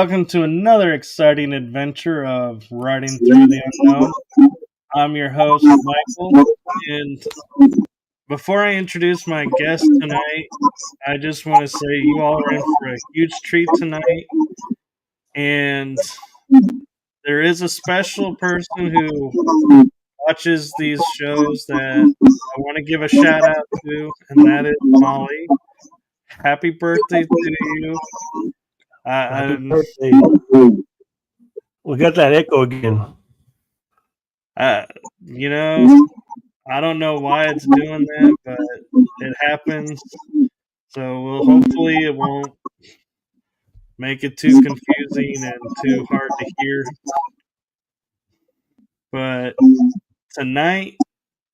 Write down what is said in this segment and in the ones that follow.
welcome to another exciting adventure of Riding Through the Unknown. I'm your host, Michael, and before I introduce my guest tonight, I just want to say you all are in for a huge treat tonight, and there is a special person who watches these shows that I want to give a shout out to, and that is Molly. Happy birthday to you. Happy birthday. We got that echo again. I don't know why it's doing that, but it happens. So hopefully it won't make it too confusing and too hard to hear. But tonight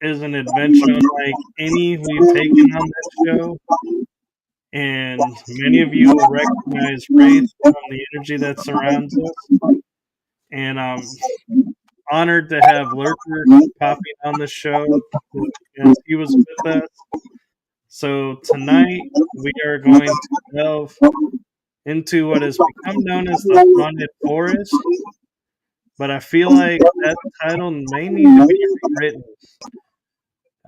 is an adventure unlike any we've taken on this show. And many of you will recognize Wraith from the energy that surrounds us. And I'm honored to have Lurker popping on the show as he was with us. So tonight we are going to delve into what has become known as the Haunted Forest. But I feel like that title may need to be rewritten.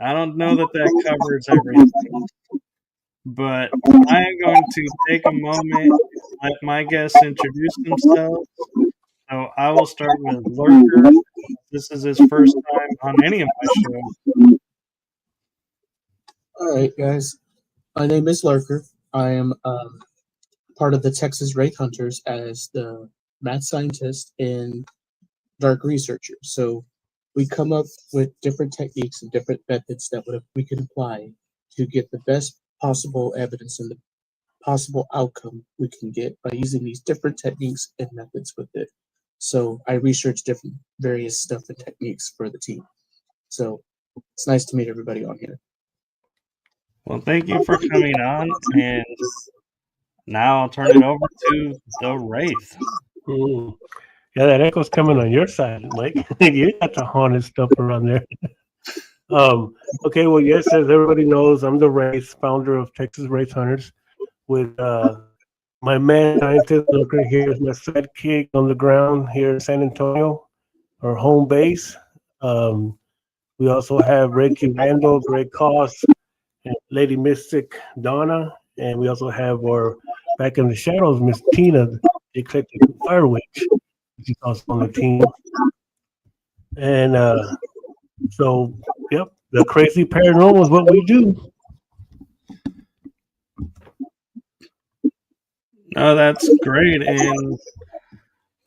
I don't know that covers everything. But I am going to take a moment and let my guests introduce themselves. So I will start with Lurker. This is his first time on any of my shows. All right, guys. My name is Lurker. I am part of the TEXAS WRAITH HUNTERS as the math scientist and dark researcher. So we come up with different techniques and different methods that we can apply to get the best possible evidence and the possible outcome we can get by using these different techniques and methods with it. So I research different various stuff and techniques for the team. So it's nice to meet everybody on here. Well, thank you for coming on, and now I'll turn it over to the Wraith. Yeah, that echo's coming on your side, Mike. You got the haunted stuff around there. Okay, well, yes, as everybody knows, I'm the Wraith, founder of TEXAS WRAITH HUNTERS, with my man scientist Lurker here is my sidekick on the ground here in San Antonio, our home base. We also have Reiki Randall, Greg Koss, and Lady Mystic Donna, and we also have our back in the shadows, Miss Tina, the eclectic fire witch, which is also on the team. And so, yep, the crazy paranormal is what we do. Oh, that's great. And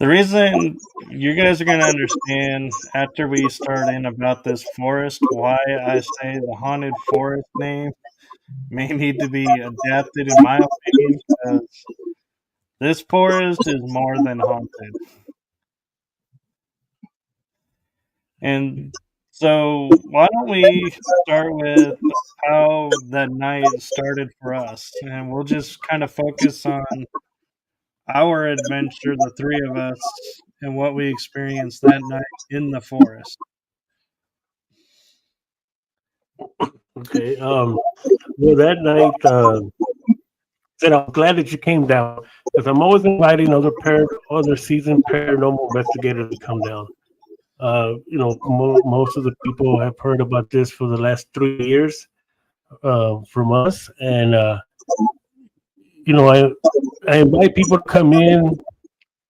the reason you guys are going to understand after we start in about this forest, why I say the Haunted Forest name may need to be adapted, in my opinion, because this forest is more than haunted. And so why don't we start with how that night started for us, and we'll just kind of focus on our adventure, the three of us, and what we experienced that night in the forest. Okay. Well, that night, I'm glad that you came down, because I'm always inviting other seasoned paranormal investigators to come down. Most of the people have heard about this for the last 3 years from us, and I invite people to come in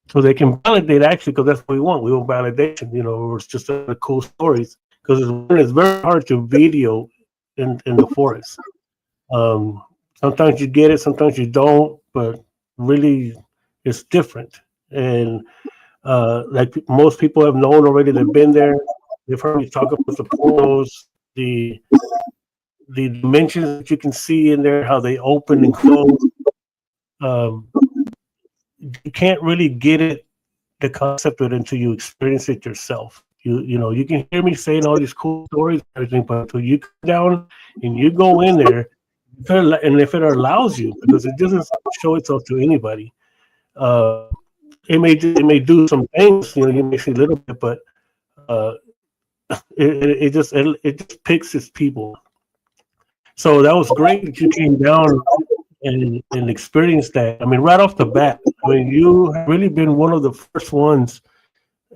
so they can validate, actually, because that's what we want. We want validation. It's just cool stories, because it's very hard to video in the forest. Sometimes you get it, sometimes you don't, but really it's different. And like most people have known already, they've been there, they've heard me talk about the portals, the dimensions that you can see in there, how they open and close. You can't really get the concept of it until you experience it yourself. You can hear me saying all these cool stories and everything, but until you come down and you go in there, and if it allows you, because it doesn't show itself to anybody, it may do some things. You may see a little bit, but it just picks its people. So that was great that you came down and experienced that. I mean, right off the bat. I mean, you have really been one of the first ones.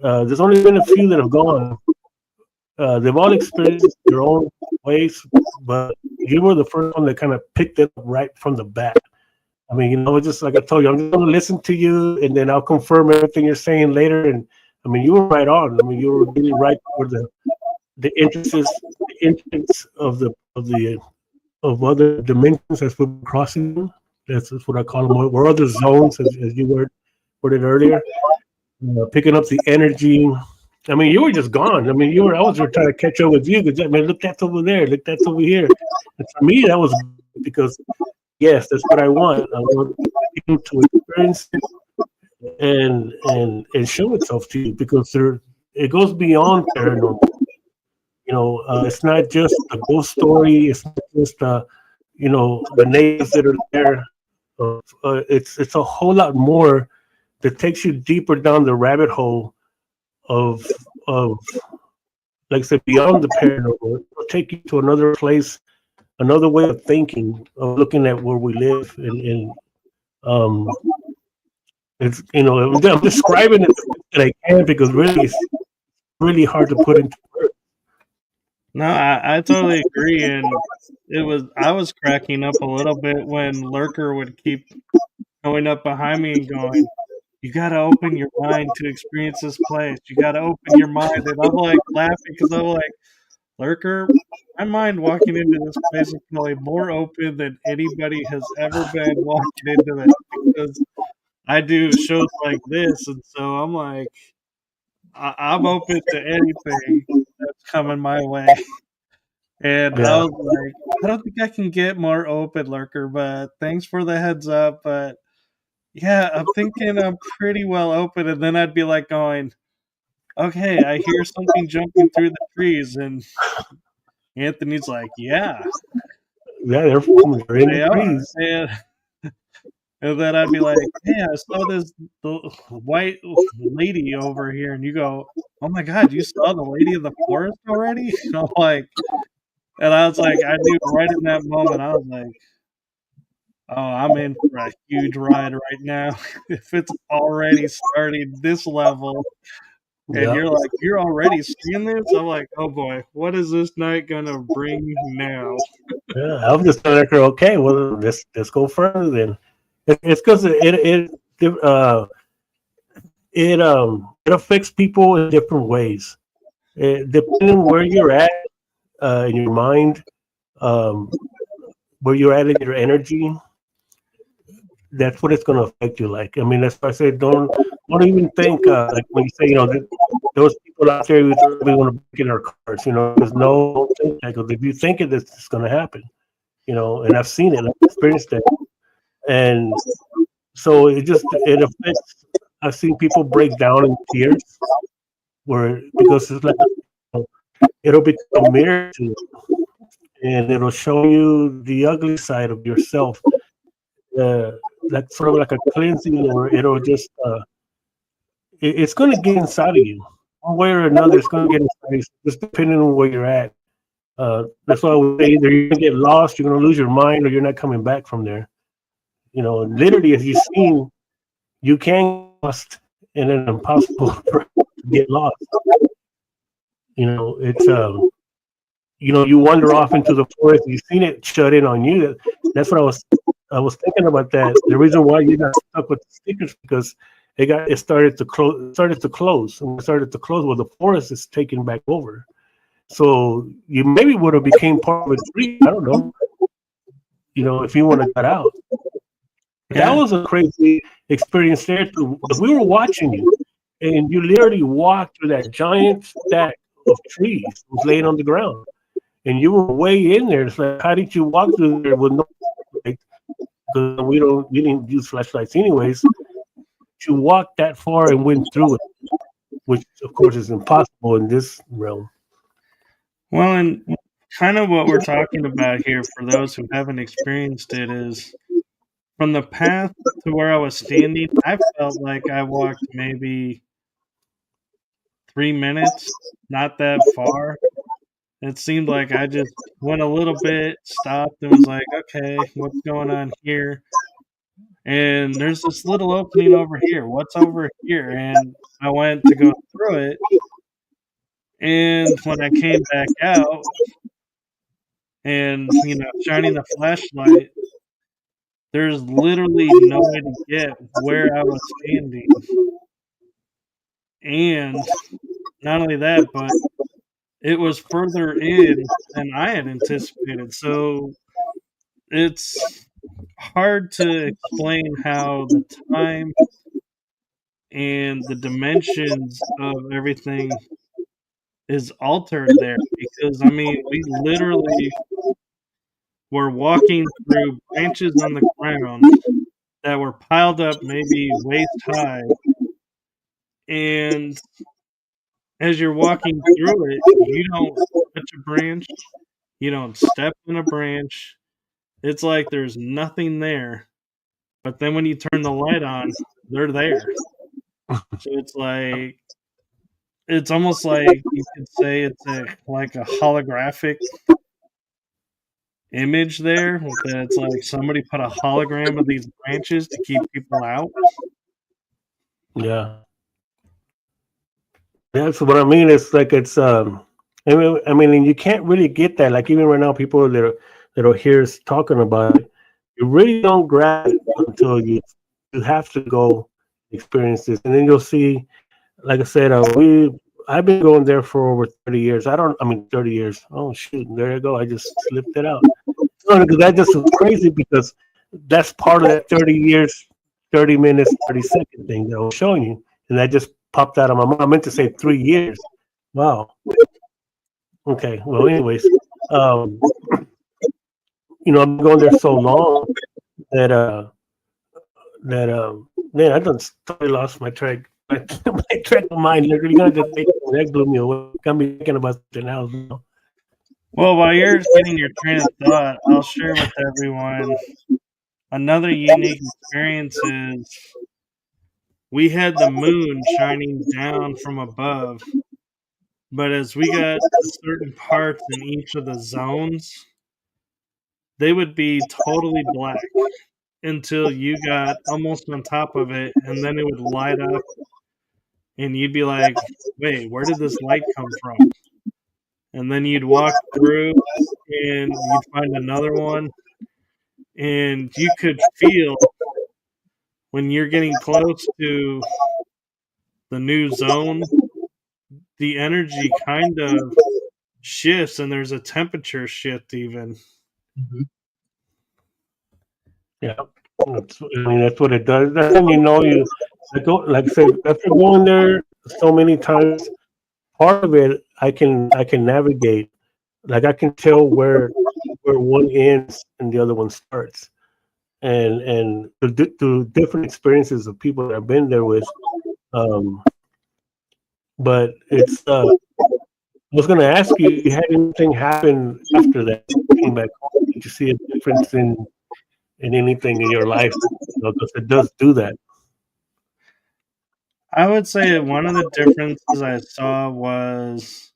There's only been a few that have gone. They've all experienced their own ways, but you were the first one that kind of picked it up right from the bat. I mean, just like I told you, I'm just going to listen to you, and then I'll confirm everything you're saying later. And I mean, you were right on. I mean, you were really right for the entrance of other dimensions as we're crossing them. That's what I call them. Or other zones, as you worded it earlier. Picking up the energy. I mean, you were just gone. I mean, I was trying to catch up with you because, I mean, look, that's over there. Look, that's over here. And for me, that was because, yes, that's what I want. I want people to experience it and show itself to you, because it goes beyond paranormal. It's not just a ghost story. It's not just the natives that are there. It's a whole lot more that takes you deeper down the rabbit hole of like I said, beyond the paranormal. It'll take you to another place, another way of thinking, of looking at where we live, and it's I'm describing it that I can, because really it's really hard to put into words. No, I totally agree, and I was cracking up a little bit when Lurker would keep going up behind me and going, "You got to open your mind to experience this place. You got to open your mind." And I'm like laughing because I'm like, Lurker, my mind walking into this place is probably more open than anybody has ever been walking into this, because I do shows like this, and so I'm like, I'm open to anything that's coming my way. And I was like, I don't think I can get more open, Lurker, but thanks for the heads up. But yeah, I'm thinking I'm pretty well open. And then I'd be like going, okay, I hear something jumping through the trees. And Anthony's like, yeah, they're in they the are. trees. And then I'd be like, hey, I saw this white lady over here. And you go, oh my God, you saw the lady of the forest already? And I'm like, and I was like, I knew right in that moment, I was like, oh, I'm in for a huge ride right now. If it's already starting this level, and you're like, you're already seeing this? I'm like, oh boy, what is this night gonna bring now? Yeah, I'm just like, okay, well, let's go further then. It's because it affects people in different ways, depending on where you're at in your mind, where you're at in your energy. That's what it's going to affect you like. I mean, that's why I say don't even think like when you say those people out there who really want to break in our cars. There's no think that, because if you think it, it's going to happen. And I've seen it, I've experienced it, and so it affects. I've seen people break down in tears, because it's like it'll become a mirror to you, and it'll show you the ugly side of yourself. That's sort of like a cleansing, or it'll just it's going to get inside of you one way or another. It's going to get inside of you, just depending on where you're at. That's why we say either you're going to get lost, you're going to lose your mind, or you're not coming back from there. Literally, as you've seen, you can get lost, and it's impossible to get lost. It's you wander off into the forest. You've seen it shut in on you. That's what I was thinking about that. The reason why you got stuck with the stickers, because it started to close. And when it started to close, well, the forest is taken back over. So you maybe would have became part of a tree. I don't know. If you want to cut out. Yeah. That was a crazy experience there too. We were watching you, and you literally walked through that giant stack of trees that was laying on the ground, and you were way in there. It's like, how did you walk through there with no light? Because we didn't use flashlights anyways. You walked that far and went through it, which of course is impossible in this realm. Well, and kind of what we're talking about here, for those who haven't experienced it, is from the path to where I was standing, I felt like I walked maybe 3 minutes, not that far. it seemed like I just went a little bit, stopped, and was like, okay, what's going on here? And there's this little opening over here. What's over here? And I went to go through it. And when I came back out and, shining the flashlight, there's literally no way to get where I was standing. And not only that, but it was further in than I had anticipated. So it's hard to explain how the time and the dimensions of everything is altered there, because we literally were walking through branches on the ground that were piled up maybe waist high, and as you're walking through it, you don't touch a branch, you don't step on a branch. It's like there's nothing there. But then when you turn the light on, they're there. So it's almost like you could say it's like a holographic image there. That it's like somebody put a hologram of these branches to keep people out. Yeah. That's what I mean. It's like it's and you can't really get that. Like even right now, people that are here talking about it, you really don't grab it until you have to go experience this, and then you'll see. Like I said, I've been going there for over 30 years. 30 years. Oh shoot, there you go. I just slipped it out. No, because that just was crazy because that's part of that 30 years, 30 minutes, 30-second thing that I was showing you, and that just popped out of my mind. I meant to say 3 years. Wow. Okay. Well, anyways, I've been going there so long that man, I done totally lost my track. My track of mind literally that blew me away. Got me thinking about something else. Well, while you're getting your train of thought, I'll share with everyone another unique experience is we had the moon shining down from above, but as we got to certain parts in each of the zones, they would be totally black until you got almost on top of it, and then it would light up, and you'd be like, wait, where did this light come from? And then you'd walk through, and you'd find another one, and you could feel when you're getting close to the new zone, the energy kind of shifts, and there's a temperature shift even. Mm-hmm. Yeah, that's what it does. That's when you like I said, after going there so many times, part of it I can navigate. Like I can tell where one ends and the other one starts, and through different experiences of people that I've been there with. But it's I was going to ask you, had anything happen after that? You came back home? Did you see a difference in anything in your life? Because it does do that. I would say one of the differences I saw was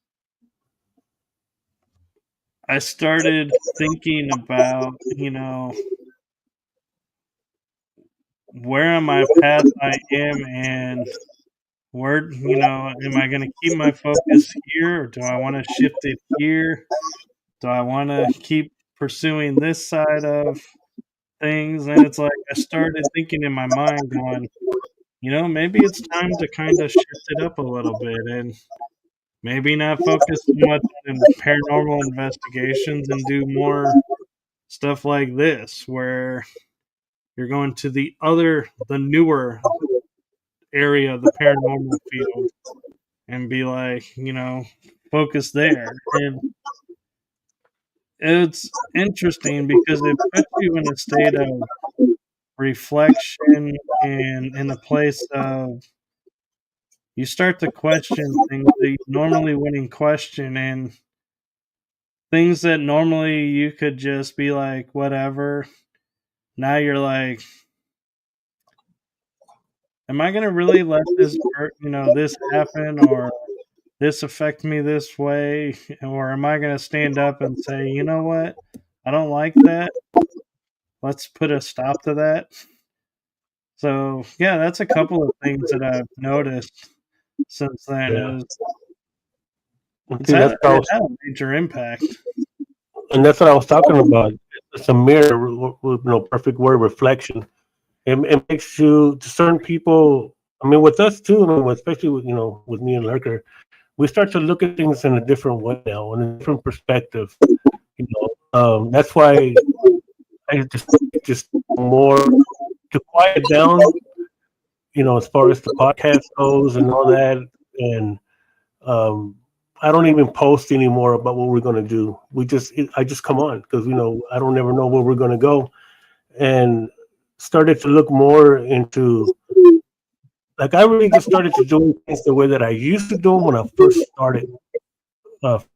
I started thinking about, where on my path I am and where, am I going to keep my focus here or do I want to shift it here? Do I want to keep pursuing this side of things? And it's like I started thinking in my mind going, maybe it's time to kind of shift it up a little bit and maybe not focus so much on paranormal investigations and do more stuff like this where you're going to the newer area of the paranormal field and be like, focus there. And it's interesting because it puts you in a state of reflection and in a place of you start to question things that you normally wouldn't question, and things that normally you could just be like, whatever. Now you're like, am I going to really let this happen, or this affect me this way? Or am I going to stand up and say, you know what? I don't like that. Let's put a stop to that. So, yeah, that's a couple of things that I've noticed since then. Yeah. It's See, had that's a major impact. and that's what I was talking about. It's a mirror with perfect word, reflection. It makes you, to certain people. I mean, with us too. I mean, especially with with me and Lurker, we start to look at things in a different way now, in a different perspective. That's why I just more to quiet down. As far as the podcast goes and all that, and um, I don't even post anymore about what we're going to do. I just come on because I don't ever know where we're going to go, and started to look more into, like, I really just started to do things the way that I used to do them when I first started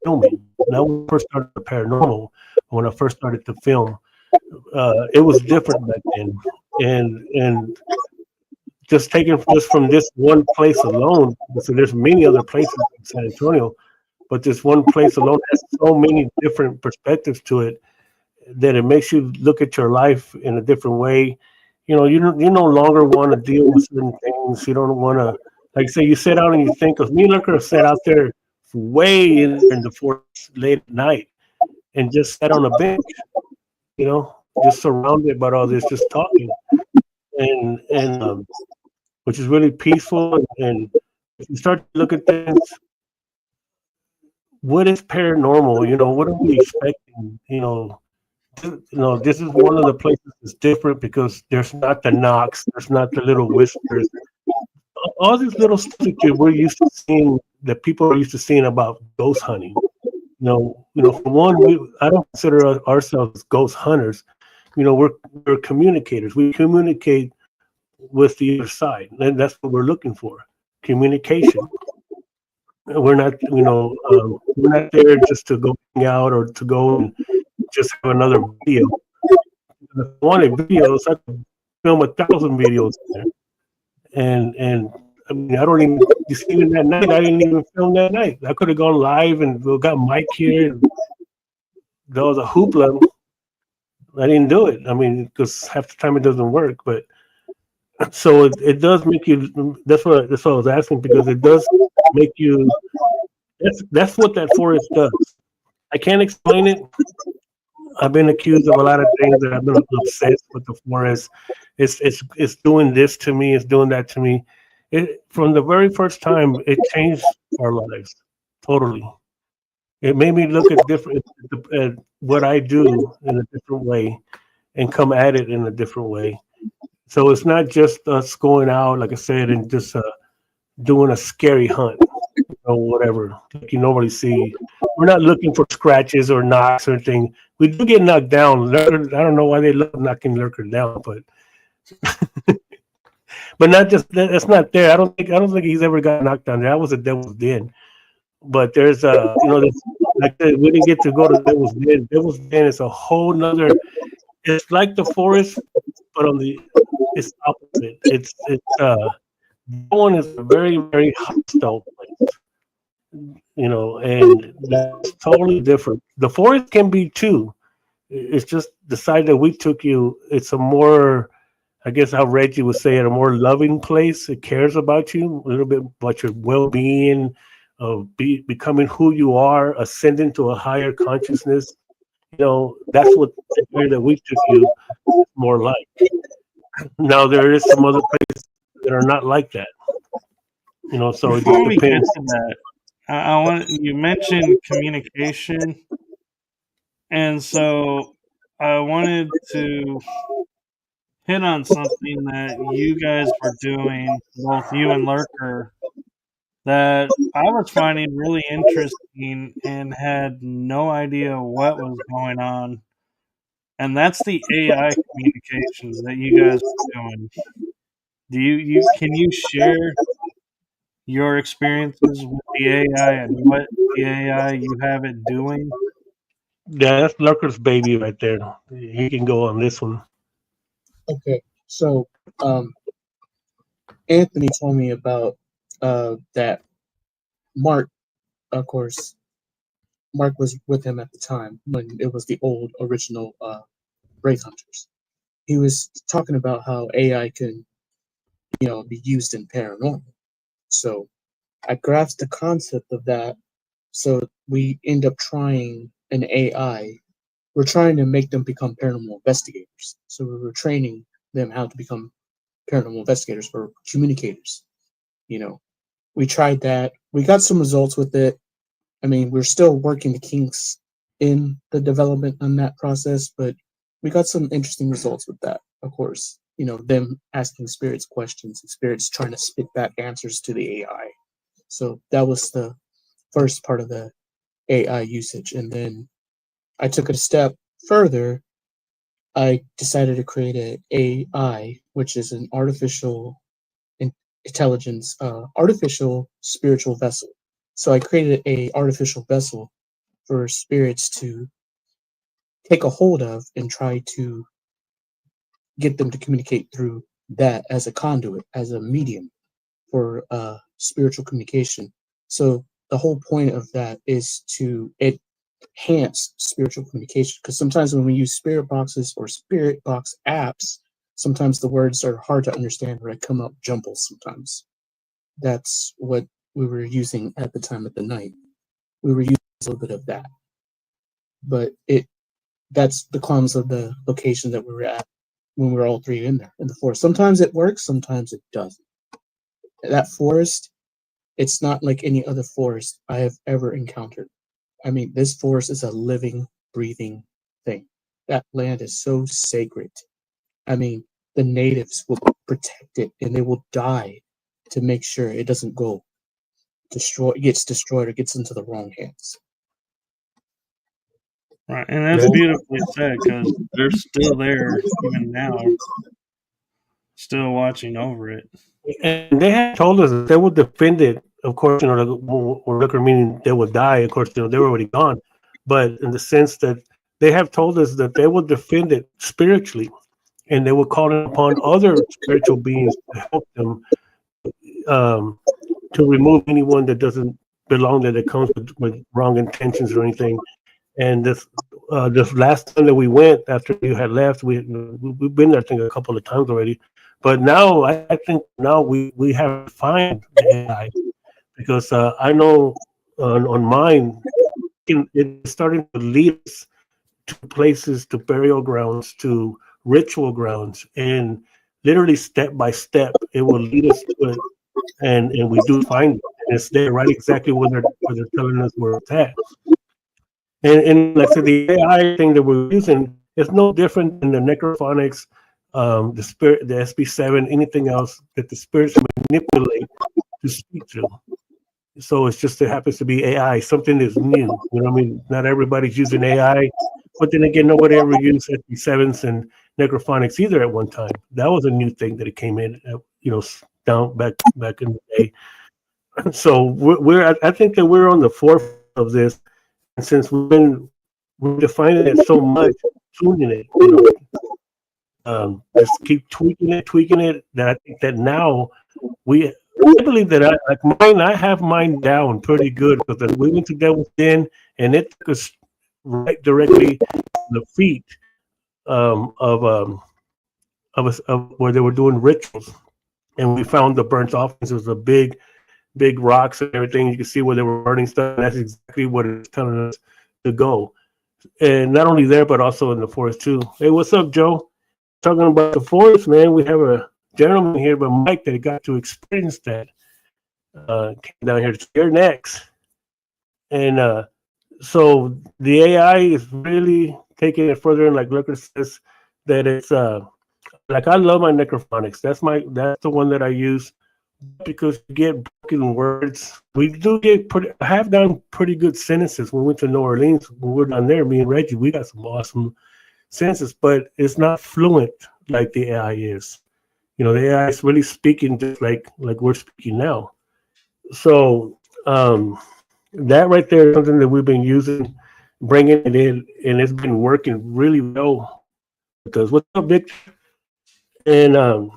filming. Not when I first started the paranormal, when I first started to film. It was different back then, and just taking just from this one place alone. So there's many other places in San Antonio, but this one place alone has so many different perspectives to it that it makes you look at your life in a different way. You no longer want to deal with certain things. You don't want to, like, say, you sit down and you think of me. Look, or sat out there way in the forest late at night and just sat on a bench, just surrounded by all this, just talking, and which is really peaceful. And if you start to look at things, what is paranormal? What are we expecting? This is one of the places that's different because there's not the knocks, there's not the little whispers, all these little stuff that we're used to seeing, that people are used to seeing about ghost hunting. For one, I don't consider ourselves ghost hunters. We're communicators. We communicate with the other side, and that's what we're looking for: communication. We're not, we're not there just to go hang out or to go and just have another video. If I wanted videos, I could film 1,000 videos in there. And I mean, I don't even, you see, even that night, I didn't even film that night. I could have gone live and got Mike here. And there was a hoopla. I didn't do it. I mean, because half the time it doesn't work. But so it does make you. That's what I was asking, because it does make you. That's what that forest does. I can't explain it. I've been accused of a lot of things that I've been obsessed with the forest. It's doing this to me. It's doing that to me. From the very first time, it changed our lives totally. It made me look at what I do in a different way and come at it in a different way. So it's not just us going out, like I said, and just doing a scary hunt or whatever, like you normally see. We're not looking for scratches or knocks or anything. We do get knocked down. I don't know why they love knocking Lurker down, but not just that's not there. I don't think he's ever got knocked down. That was a Devil's Den. But there's like we didn't get to go to Devil's Den. Devil's Den is a whole nother. It's like the forest, but it's opposite. That one is a very, very hostile place. And that's totally different. The forest can be too. It's just the side that we took you. It's a more, I guess how Reggie would say it, a more loving place. It cares about you a little bit, about your well-being, of becoming who you are, ascending to a higher consciousness. That's what the area that we took you is more like. Now there is some other places that are not like that. So it Before just we get depends. to that, I want you mentioned communication, and so I wanted to hit on something that you guys were doing, both you and Lurker, that I was finding really interesting and had no idea what was going on. And that's the AI communications that you guys are doing. Can you share your experiences with the AI and what the AI you have it doing? Yeah, that's Lurker's baby right there. He can go on this one. Okay, so Anthony told me about that Mark of course, Mark was with him at the time when it was the old original Wraith Hunters. He was talking about how AI can, be used in paranormal. So I grasped the concept of that. So we end up trying an AI. We're trying to make them become paranormal investigators. So we were training them how to become paranormal investigators or communicators. We tried that. We got some results with it. I mean, we're still working the kinks in the development on that process, but we got some interesting results with that, of course. Them asking spirits questions and spirits trying to spit back answers to the AI. So that was the first part of the AI usage. And then I took it a step further. I decided to create an AI, which is an artificial intelligence, artificial spiritual vessel. So I created a artificial vessel for spirits to take a hold of and try to get them to communicate through that as a conduit, as a medium for spiritual communication. So the whole point of that is to enhance spiritual communication, because sometimes when we use spirit boxes or spirit box apps, sometimes the words are hard to understand or they come up jumbled sometimes. That's what we were using at the time of the night. We were using a little bit of that. But that's the crumbs of the location that we were at when we were all three in there in the forest. Sometimes it works, sometimes it doesn't. That forest, it's not like any other forest I have ever encountered. I mean, this forest is a living, breathing thing. That land is so sacred. I mean, the natives will protect it and they will die to make sure it doesn't gets destroyed or gets into the wrong hands. Right, and that's beautifully said, because they're still there even now, still watching over it. And they had told us that they would defend it. Of course, or liquor meaning they would die. Of course, they were already gone. But in the sense that they have told us that they would defend it spiritually, and they would call upon other spiritual beings to help them to remove anyone that doesn't belong there, that comes with wrong intentions or anything. And this last time that we went after you had left, we've been there I think a couple of times already. But now I think now we have to find the AI, because I know on mine it's starting to lead us to places, to burial grounds, to ritual grounds, and literally step by step it will lead us to it, and we do find it. And it's there right exactly where they're telling us where it's at. And like I said, the AI thing that we're using is no different than the necrophonics, the spirit, the SB7, anything else that the spirits manipulate to speak to. So it's just it happens to be AI, something that's new. You know what I mean? Not everybody's using AI, but then again, nobody ever used SB7s and necrophonics either at one time. That was a new thing that it came in, down back in the day. So I think that we're on the forefront of this. And since we're defining it so much, tuning it, just keep tweaking it. That I think that now I believe that I have mine down pretty good, because we went to Devil's Den and it took us right directly to the feet of where they were doing rituals, and we found the burnt offerings. It was a big rocks and everything. You can see where they were burning stuff. And that's exactly what it's telling us to go. And not only there, but also in the forest too. Hey, what's up, Joe? Talking about the forest, man. We have a gentleman here, but Mike, that got to experience that. Came down here. You're next. And so the AI is really taking it further. And like Lucker says, that it's like I love my necrophonics. That's the one that I use, because you get broken words. We do get I have done pretty good sentences when we went to New Orleans. When we were down there, me and Reggie, we got some awesome sentences, but it's not fluent like the AI is. The AI is really speaking just like we're speaking now. So that right there is something that we've been using, bringing it in, and it's been working really well. Because what's up, Victor? And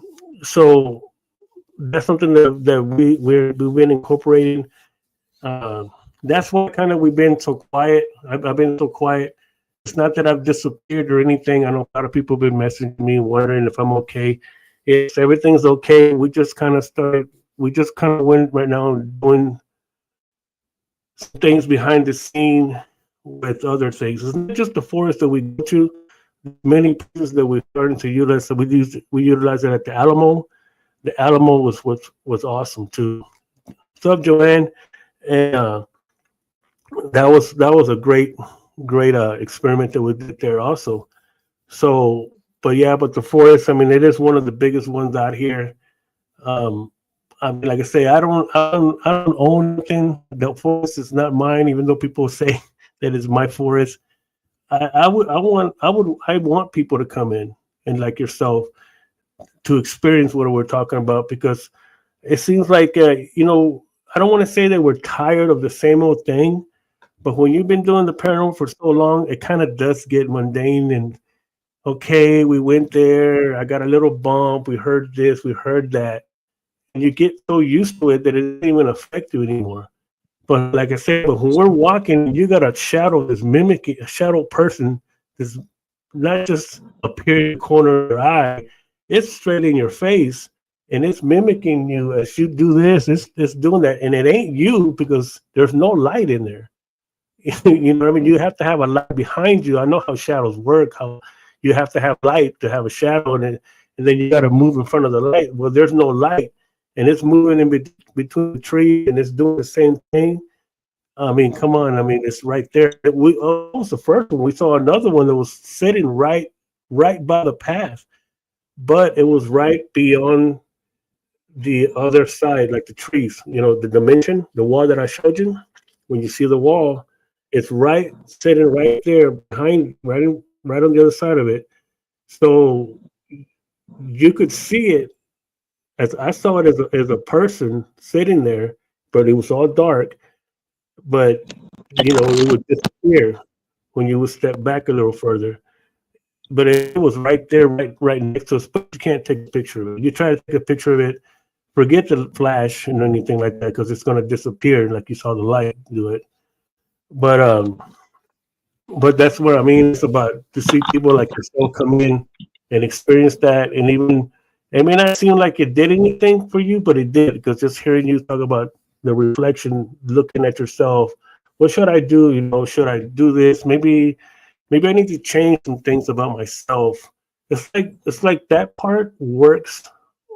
so that's something that we've been incorporating. that's why kind of we've been so quiet. I've been so quiet. It's not that I've disappeared or anything. I know a lot of people have been messaging me wondering if I'm okay. If everything's okay, we just kind of started. We just kind of went right now doing some things behind the scene with other things. It's not just the forest that we go to. Many places that we're starting to utilize. So we utilize it at the Alamo. The Alamo was awesome too. What's up, Joanne? And that was a great experiment that we did there also. So, but yeah, but the forest, I mean, it is one of the biggest ones out here. Um, I mean, like I say, I don't own anything. The forest is not mine, even though people say that it's my forest. I want people to come in and like yourself to experience what we're talking about because it seems like I don't want to say that we're tired of the same old thing, but when you've been doing the paranormal for so long, it kind of does get mundane and okay, we went there, I got a little bump, we heard this, we heard that, and you get so used to it that it doesn't even affect you anymore. But like I said, but when we're walking, you got a shadow that's mimicking a shadow person that's not just appearing in the corner of your eye, it's straight in your face and it's mimicking you as you do this, it's doing that. And it ain't you because there's no light in there. You know what I mean? You have to have a light behind you. I know how shadows work, how you have to have light to have a shadow, and then you got to move in front of the light. Well, there's no light, and it's moving between the trees, and it's doing the same thing. I mean, come on. I mean, it's right there. We almost the first one. We saw another one that was sitting right by the path, but it was right beyond the other side, like the trees. You know, the dimension, the wall that I showed you. When you see the wall, it's right sitting right there behind, right on the other side of it. So you could see it as I saw it as a person sitting there, but it was all dark. But it would disappear when you would step back a little further. But it was right there, right next to us. But you can't take a picture of it. You try to take a picture of it, forget the flash and anything like that because it's going to disappear, like you saw the light do it. But that's what I mean. It's about to see people like yourself come in and experience that, and even it may not seem like it did anything for you, but it did because just hearing you talk about the reflection, looking at yourself, what should I do? Should I do this? Maybe I need to change some things about myself. It's like that part works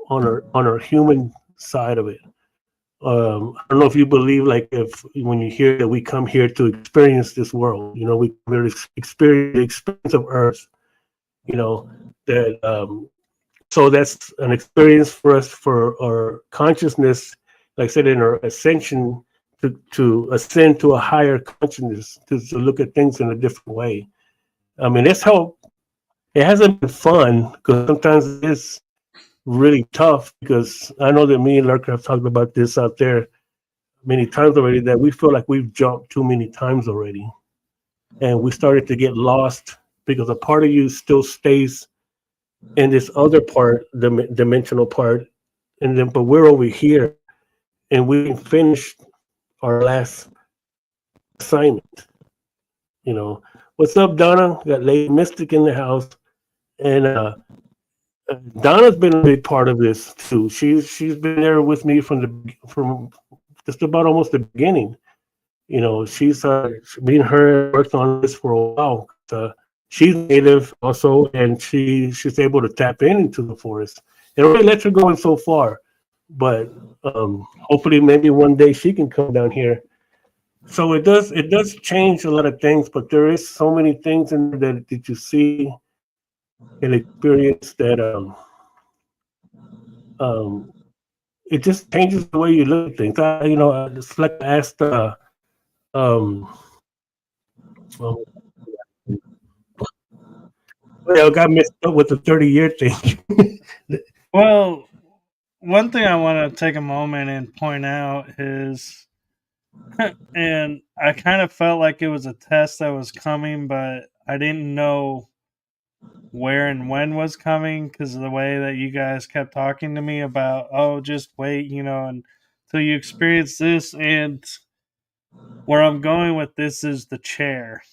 on our human side of it. I don't know if you believe like if when you hear that we come here to experience this world, we come here to experience the experience of Earth, that so that's an experience for us for our consciousness, like I said, in our ascension to ascend to a higher consciousness to look at things in a different way. I mean, it hasn't been fun because sometimes it is really tough because I know that me and Lurker have talked about this out there many times already that we feel like we've jumped too many times already. And we started to get lost because a part of you still stays in this other part, the dimensional part. But we're over here and we finished our last assignment. What's up, Donna? Got Lady Mystic in the house. And Donna's been a big part of this too. She's been there with me from just about almost the beginning. She's me and her worked on this for a while. She's native also, and she's able to tap into the forest. It only lets her go in so far, but hopefully maybe one day she can come down here. So it does change a lot of things, but there is so many things in there that you see and experience that um, it just changes the way you look at things. It's like I asked um, well, I got messed up with the 30-year thing. Well, one thing I want to take a moment and point out is, and I kind of felt like it was a test that was coming, but I didn't know where and when was coming because of the way that you guys kept talking to me about, oh, just wait, until you experience this. And Where I'm going with this is the chair,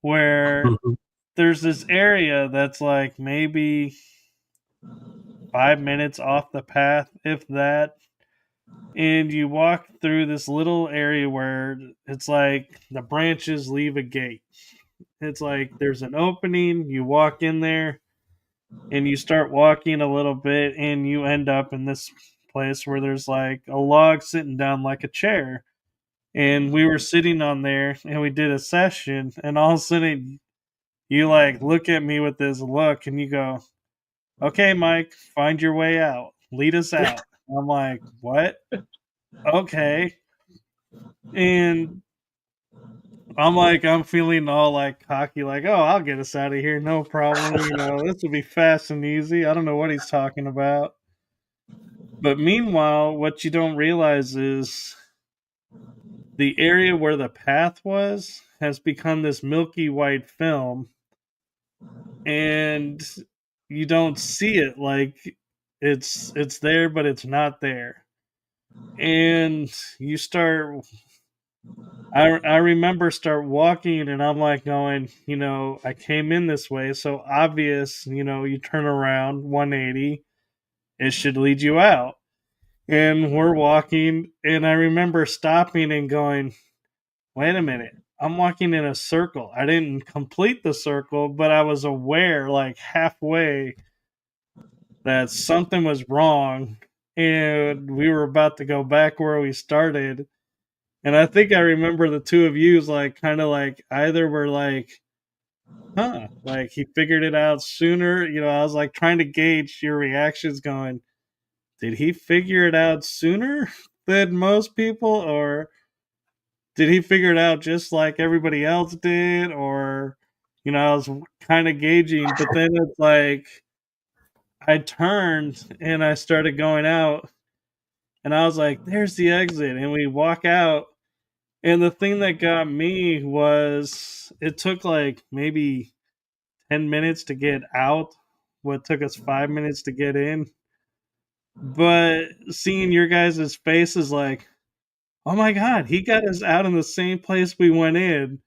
where there's this area that's like maybe 5 minutes off the path, if that. And you walk through this little area where it's like the branches leave a gate. It's like there's an opening, you walk in there, and you start walking a little bit, and you end up in this place where there's like a log sitting down like a chair. And we were sitting on there, and we did a session, and all of a sudden, you like look at me with this look, and you go, "Okay, Mike, find your way out. Lead us out." I'm like, "What? Okay." And I'm feeling all like cocky, like, "Oh, I'll get us out of here, no problem. This will be fast and easy. I don't know what he's talking about." But meanwhile, what you don't realize is the area where the path was has become this milky white film, and you don't see it. Like it's there, but it's not there. And you start I remember start walking, and I'm like going, I came in this way, so obvious, you turn around 180, it should lead you out. And we're walking, and I remember stopping and going, wait a minute, I'm walking in a circle. I didn't complete the circle, but I was aware like halfway that something was wrong, and we were about to go back where we started. And I think I remember the two of you like kind of like either were like, huh, like he figured it out sooner. I was like trying to gauge your reactions going, did he figure it out sooner than most people? Or did he figure it out just like everybody else did? Or, I was kind of gauging, but then it's like I turned and I started going out, and I was like, there's the exit. And we walk out. And the thing that got me was it took like maybe 10 minutes to get out, what took us 5 minutes to get in. But seeing your guys' faces like, oh my God, he got us out in the same place we went in.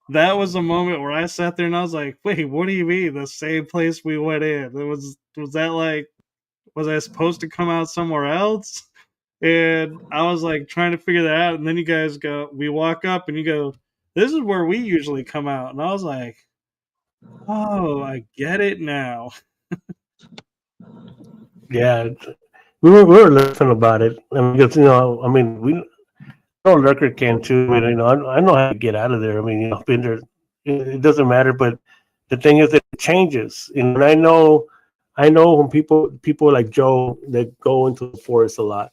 That was a moment where I sat there and I was like, wait, what do you mean the same place we went in? Was that like, was I supposed to come out somewhere else? And I was like trying to figure that out. And then you guys go, we walk up and you go, this is where we usually come out. And I was like, oh, I get it now. Yeah, we were listening about it. I mean, because we know Lurker can too. I mean, I know how to get out of there. I mean, been there. It doesn't matter. But the thing is that it changes. And I know when people like Joe that go into the forest a lot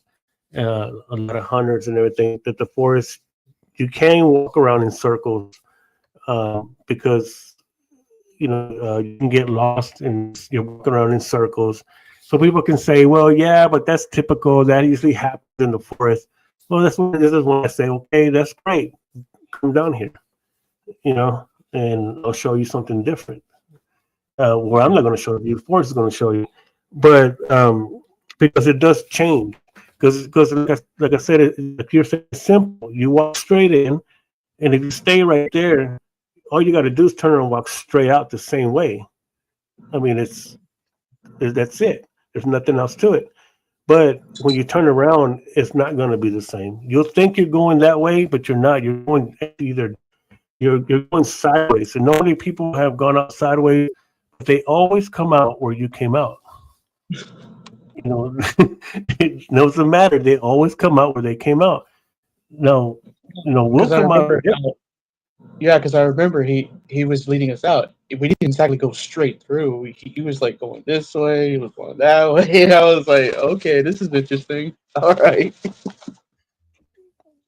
of hunters and everything, that the forest you can walk around in circles because you can get lost and you're walking around in circles. So people can say, well, yeah, but that's typical. That usually happens in the forest. Well, this is when I say, okay, that's great. Come down here, and I'll show you something different. Well, I'm not going to show you. The forest is going to show you, but because it does change. Because like I said, like you're saying, it's simple. You walk straight in, and if you stay right there, all you got to do is turn around and walk straight out the same way. I mean, that's it. There's nothing else to it. But when you turn around, it's not going to be the same. You'll think you're going that way, but you're not. You're going you're going sideways. And normally people have gone out sideways, but they always come out where you came out. It doesn't matter. They always come out where they came out. No, we'll come out. Yeah, because I remember he was leading us out. We didn't exactly go straight through. He was like going this way, he was going that way, and I was like, okay, this is interesting. All right.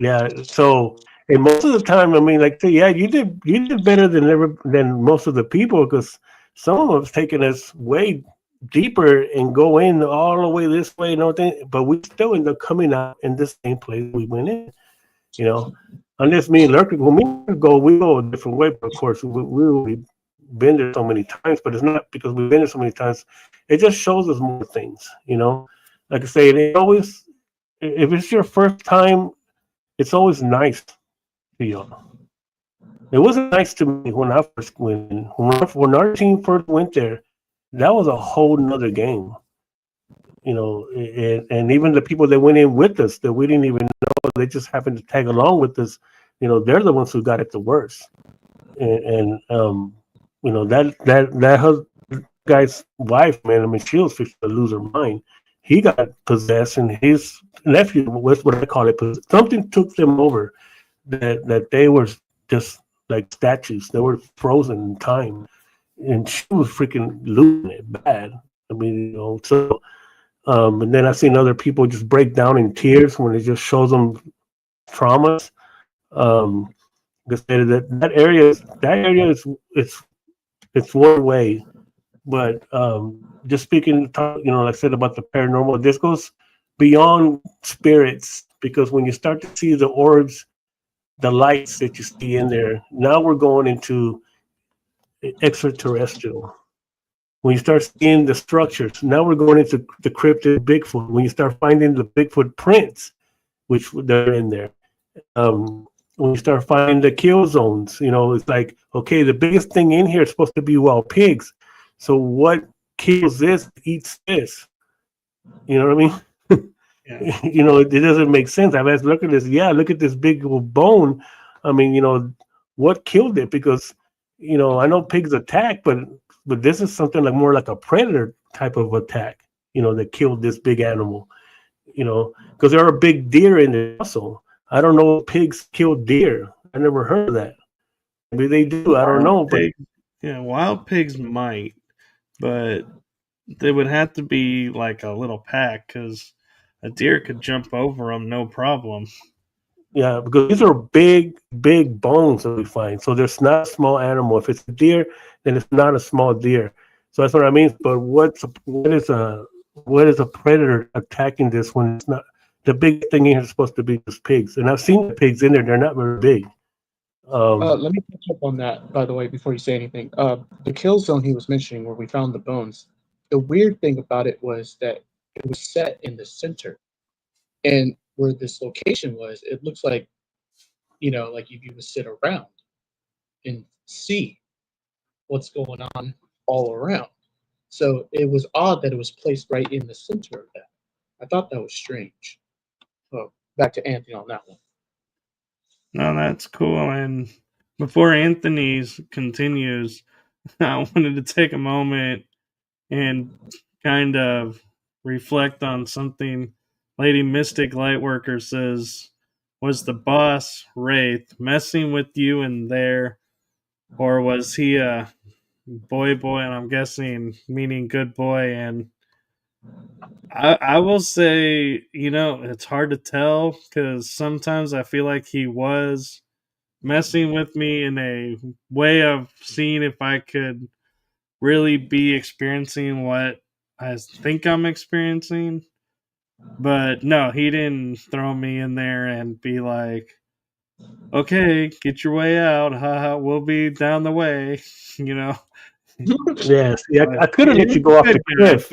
Yeah. So, and most of the time, I mean, like, yeah, you did better than most of the people, because some of them's taking us way deeper and go in all the way this way and everything, but we still end up coming out in the same place we went in. Unless me and Lurker, when we go a different way. But of course, we've been there so many times, but it's not because we've been there so many times. It just shows us more things, Like I say, it always, if it's your first time, it's always nice to y'all. It wasn't nice to me when I first went in. When our team first went there, that was a whole nother game. And even the people that went in with us that we didn't even know, they just happened to tag along with us. They're the ones who got it the worst. And that guy's wife, man, I mean, she was fixing to lose her mind. He got possessed, and his nephew, was what I call it, something took them over that they were just like statues. They were frozen in time, and she was freaking losing it bad. I mean, so. And then I've seen other people just break down in tears when it just shows them traumas. That area is it's one way, but just speaking, like I said about the paranormal, this goes beyond spirits, because when you start to see the orbs, the lights that you see in there, now we're going into extraterrestrial. When you start seeing the structures, now we're going into the cryptid Bigfoot. When you start finding the Bigfoot prints, which they're in there, when you start finding the kill zones, it's like, okay, the biggest thing in here is supposed to be wild pigs. So what kills this eats this? You know what I mean? Yeah. It doesn't make sense. I've asked, look at this. Yeah, look at this big bone. I mean, what killed it? Because, I know pigs attack, but this is something like more like a predator type of attack, that killed this big animal, because there are big deer in there also. I don't know if pigs kill deer. I never heard of that. Maybe they do. I don't know. But wild pigs might, but they would have to be like a little pack, because a deer could jump over them no problem. Yeah, because these are big, big bones that we find. So there's not a small animal. If it's a deer, then it's not a small deer. So that's what I mean. But what is a predator attacking this when it's not? The big thing here is supposed to be just pigs. And I've seen the pigs in there. They're not very big. Let me catch up on that, by the way, before you say anything. The kill zone he was mentioning, where we found the bones, the weird thing about it was that it was set in the center. And where this location was, it looks like, like if you would sit around and see what's going on all around. So it was odd that it was placed right in the center of that. I thought that was strange. Oh, back to Anthony on that one. No, that's cool. And before Anthony's continues, I wanted to take a moment and kind of reflect on something Lady Mystic Lightworker says. Was the boss, Wraith, messing with you in there? Or was he a boy, and I'm guessing meaning good boy? And I will say, it's hard to tell, because sometimes I feel like he was messing with me in a way of seeing if I could really be experiencing what I think I'm experiencing. But no, he didn't throw me in there and be like, okay, get your way out. Haha, we'll be down the way, Yes, yeah, I couldn't let you go off the cliff.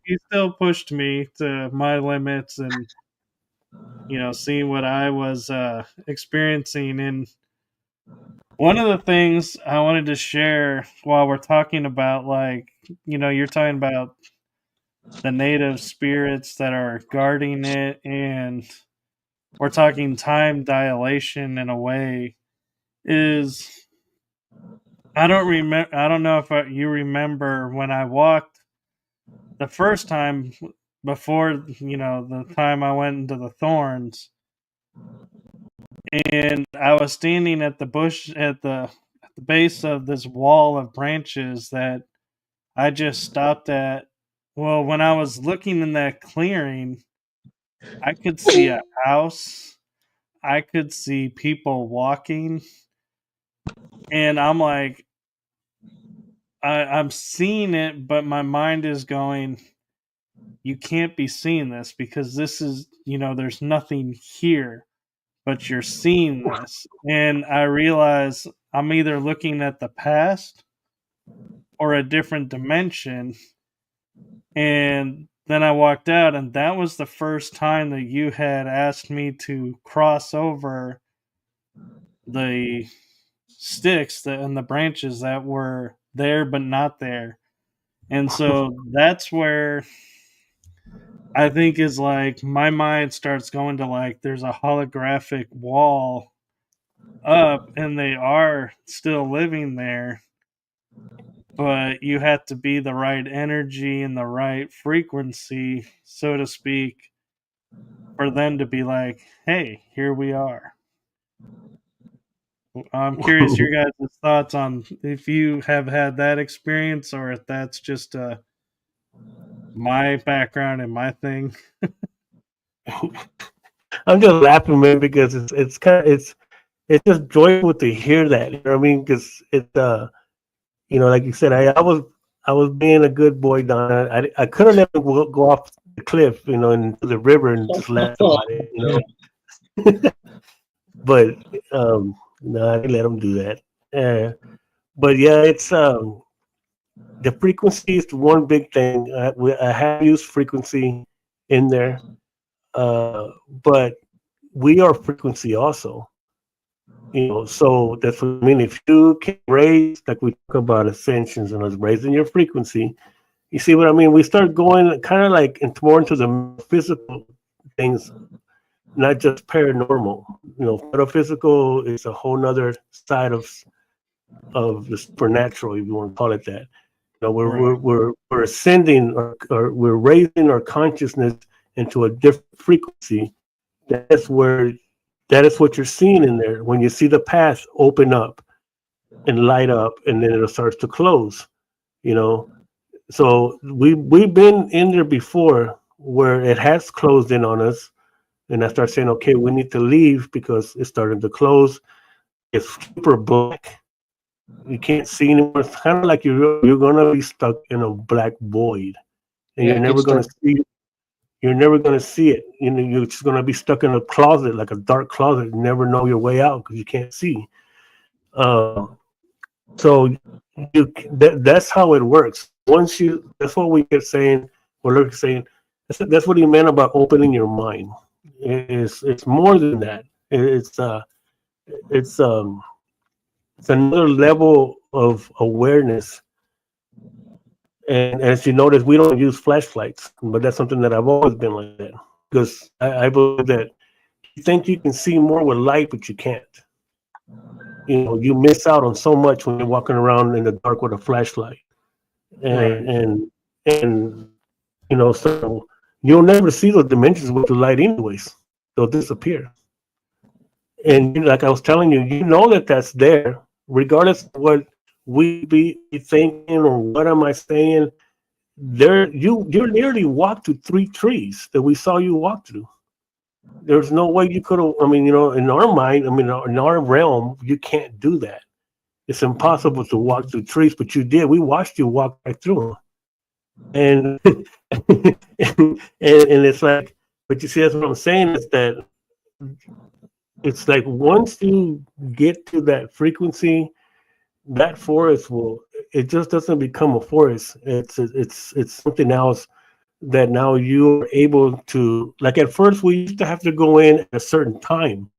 He still pushed me to my limits, and seeing what I was experiencing. And one of the things I wanted to share while we're talking about, you're talking about the native spirits that are guarding it, and we're talking time dilation in a way, is I don't know if you remember when I walked the first time before, the time I went into the thorns, and I was standing at the bush at the base of this wall of branches that I just stopped at. Well, when I was looking in that clearing, I could see a house. I could see people walking. And I'm like, I'm seeing it, but my mind is going, you can't be seeing this, because this is, there's nothing here, but you're seeing this. And I realize I'm either looking at the past or a different dimension. And then I walked out, and that was the first time that you had asked me to cross over the sticks and the branches that were there but not there. And so that's where I think is like my mind starts going to like there's a holographic wall up and they are still living there, but you have to be the right energy and the right frequency, so to speak, for them to be like, hey, here we are. I'm curious your guys' thoughts on if you have had that experience or if that's just my background and my thing. I'm just laughing, man, because it's kind of it's just joyful to hear that. You know what I mean? Because you know, like you said, I was being a good boy, Don. I couldn't let him go off the cliff, you know, into the river and just laugh about it, you know. But no, I didn't let him do that. But yeah, it's the frequency is one big thing. I have used frequency in there, but we are frequency also. You know, so that's what I mean. If you can raise, like we talk about ascensions and us raising your frequency, you see what I mean? We start going kind of like more into the physical things, not just paranormal. You know, metaphysical is a whole nother side of the supernatural, if you want to call it that. You know, we're ascending or we're raising our consciousness into a different frequency. That is what you're seeing in there. When you see the path open up and light up, and then it starts to close, you know. So we've been in there before where it has closed in on us, and I start saying, okay, we need to leave because it's starting to close. It's super black. You can't see anymore. It's kind of like you're gonna be stuck in a black void, and Yeah, you're never gonna see. You're never going to see it. You know, you're just going to be stuck in a closet, like a dark closet, and never know your way out because you can't see. So that's how it works. That's what we get saying. We're saying that's what he meant about opening your mind. It's more than that. It's another level of awareness. And as you notice, we don't use flashlights, but that's something that I've always been like that. Because I believe that you think you can see more with light, but you can't. You know, you miss out on so much when you're walking around in the dark with a flashlight. And you know, so you'll never see those dimensions with the light anyways. They'll disappear. And like I was telling you, you know that that's there, regardless of what we be thinking or what am I saying. There, you nearly walked through 3 trees that we saw you walk through. There's no way you could have. I mean, you know, in our mind, I mean, in our realm, you can't do that. It's impossible to walk through trees, but you did. We watched you walk right through them, and and it's like, but you see, that's what I'm saying is that it's like once you get to that frequency, that forest it just doesn't become a forest. It's something else that now you're able to, like at first we used to have to go in at a certain time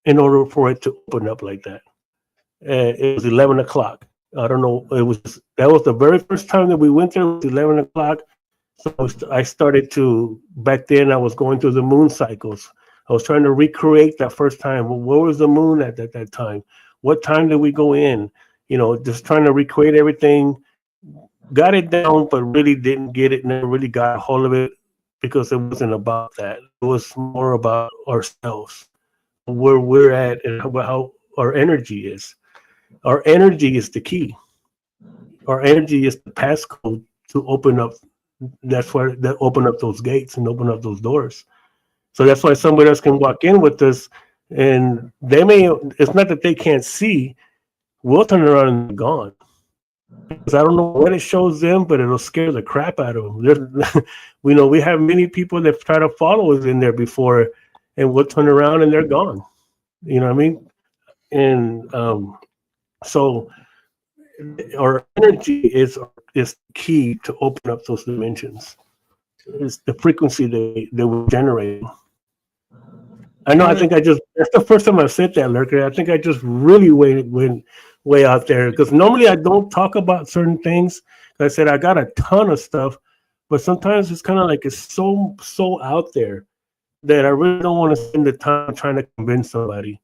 in order for it to open up like that. It was 11 o'clock. I don't know. That was the very first time that we went there. It was 11 o'clock. So I started to, back then I was going through the moon cycles. I was trying to recreate that first time. Where was the moon at that time? What time did we go in? You know, just trying to recreate everything. Got it down, but really didn't get it. Never really got a hold of it because it wasn't about that. It was more about ourselves, where we're at, and how our energy is. Our energy is the key. Our energy is the passcode to open up. That's why that open up those gates and open up those doors. So that's why somebody else can walk in with us, and they may. It's not that they can't see. We'll turn around and they're gone. Because I don't know what it shows them, but it'll scare the crap out of them. We know we have many people that try to follow us in there before, and we'll turn around and they're gone. You know what I mean? And so or energy is key to open up those dimensions. It's the frequency they will generate. I know. I think that's the first time I've said that, Lurker. I think I just really went way out there, because normally I don't talk about certain things. I said I got a ton of stuff, but sometimes it's kind of like it's so out there that I really don't want to spend the time trying to convince somebody,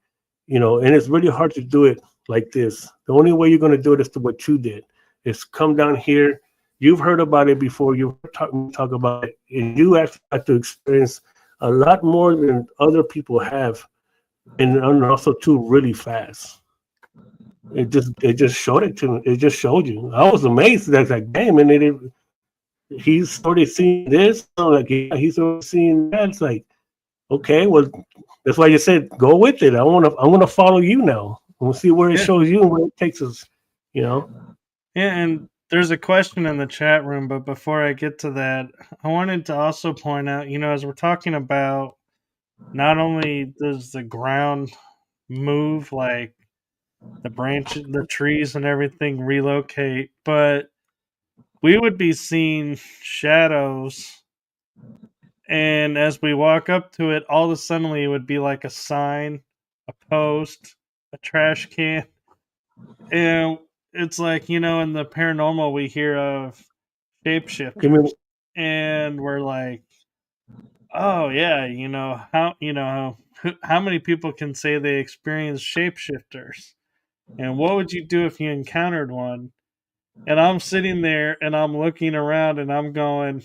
and it's really hard to do it like this. The only way you're going to do it is to what you did, is come down here. You've heard about it before. You've talk about it, and you actually have to experience a lot more than other people have, and also too really fast. It just showed it to me. It just showed you. I was amazed. That's like, damn, and he's already seen this. Like, yeah, he's already seen that. It's like, okay, well, that's why you said go with it. I'm gonna follow you now. We'll see where it shows you and where it takes us. Yeah, and there's a question in the chat room, but before I get to that, I wanted to also point out, as we're talking about, not only does the ground move, like the branches, the trees and everything relocate, but we would be seeing shadows, and as we walk up to it, all of a sudden it would be like a sign, a post, a trash can, and it's like, in the paranormal we hear of shapeshifters, and we're like, oh yeah, how many people can say they experience shapeshifters, and what would you do if you encountered one? And I'm sitting there and I'm looking around and I'm going,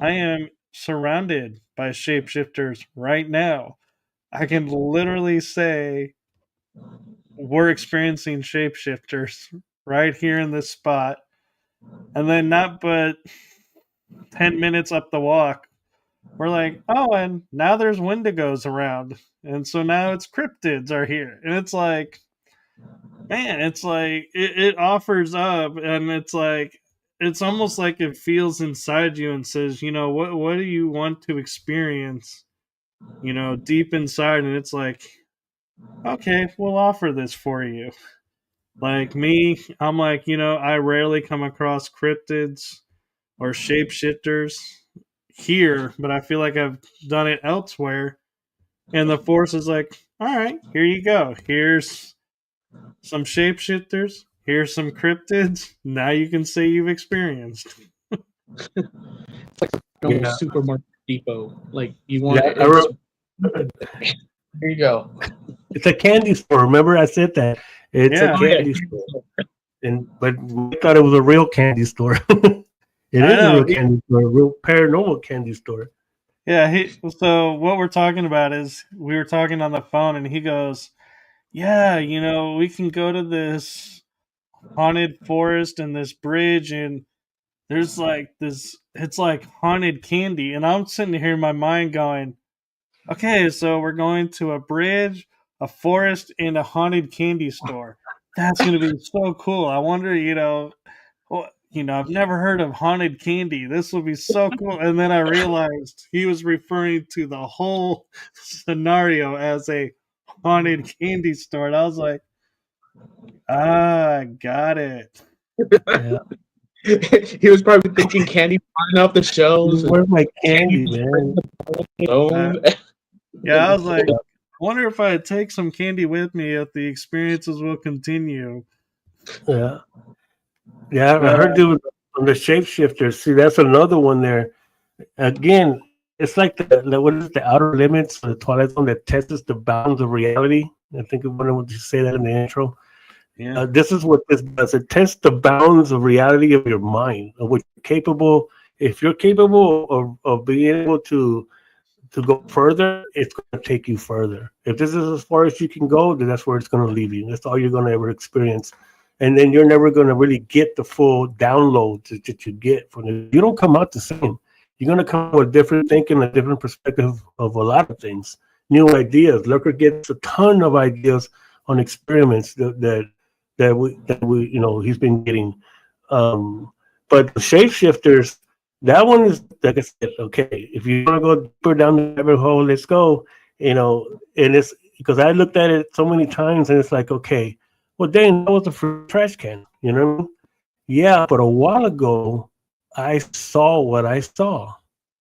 I am surrounded by shapeshifters right now. I can literally say we're experiencing shapeshifters right here in this spot. And then not but 10 minutes up the walk, we're like, oh, and now there's Wendigos around. And so now it's cryptids are here. And it's like, man, it's like it offers up, and it's like it's almost like it feels inside you and says, what do you want to experience, deep inside, and it's like, okay, we'll offer this for you. Like me, I'm like, I rarely come across cryptids or shapeshifters here, but I feel like I've done it elsewhere. And the Force is like, all right, here you go. Here's some shapeshifters. Here's some cryptids. Now you can say you've experienced. It's like supermarket depot. Like you want here you go. It's a candy store. Remember, I said that it's a candy store, but we thought it was a real candy store. It is a real candy store, a real paranormal candy store. Yeah. So what we're talking about is we were talking on the phone, and he goes, yeah, we can go to this haunted forest and this bridge, and there's like this, it's like haunted candy. And I'm sitting here in my mind going, okay, so we're going to a bridge, a forest, and a haunted candy store. That's going to be so cool. I wonder, I've never heard of haunted candy. This will be so cool. And then I realized he was referring to the whole scenario as a haunted candy store. And I was like, got it. Yeah. He was probably thinking candy flying off the shelves. Where's my candy, man? Yeah, I was like, I wonder if I take some candy with me if the experiences will continue. Yeah. Yeah, I heard it was on the shapeshifters. See, that's another one there. Again, it's like what is it, the outer limits, the Twilight Zone that tests the bounds of reality. I think I wanted to say that in the intro. Yeah. This is what this does. It tests the bounds of reality of your mind, of what you're capable. If you're capable of being able to go further, it's going to take you further. If this is as far as you can go, then that's where it's going to leave you. That's all you're going to ever experience. And then you're never going to really get the full download that you get from it. You don't come out the same. You're going to come with different thinking, a different perspective of a lot of things, new ideas. Lurker gets a ton of ideas on experiments that we he's been getting. But the shapeshifters, that one is, like I said, okay, if you want to go deeper down the rabbit hole, let's go. And it's because I looked at it so many times, and it's like, okay, Well, dang, that was a free trash can. You know what I mean? Yeah, but a while ago, I saw what I saw.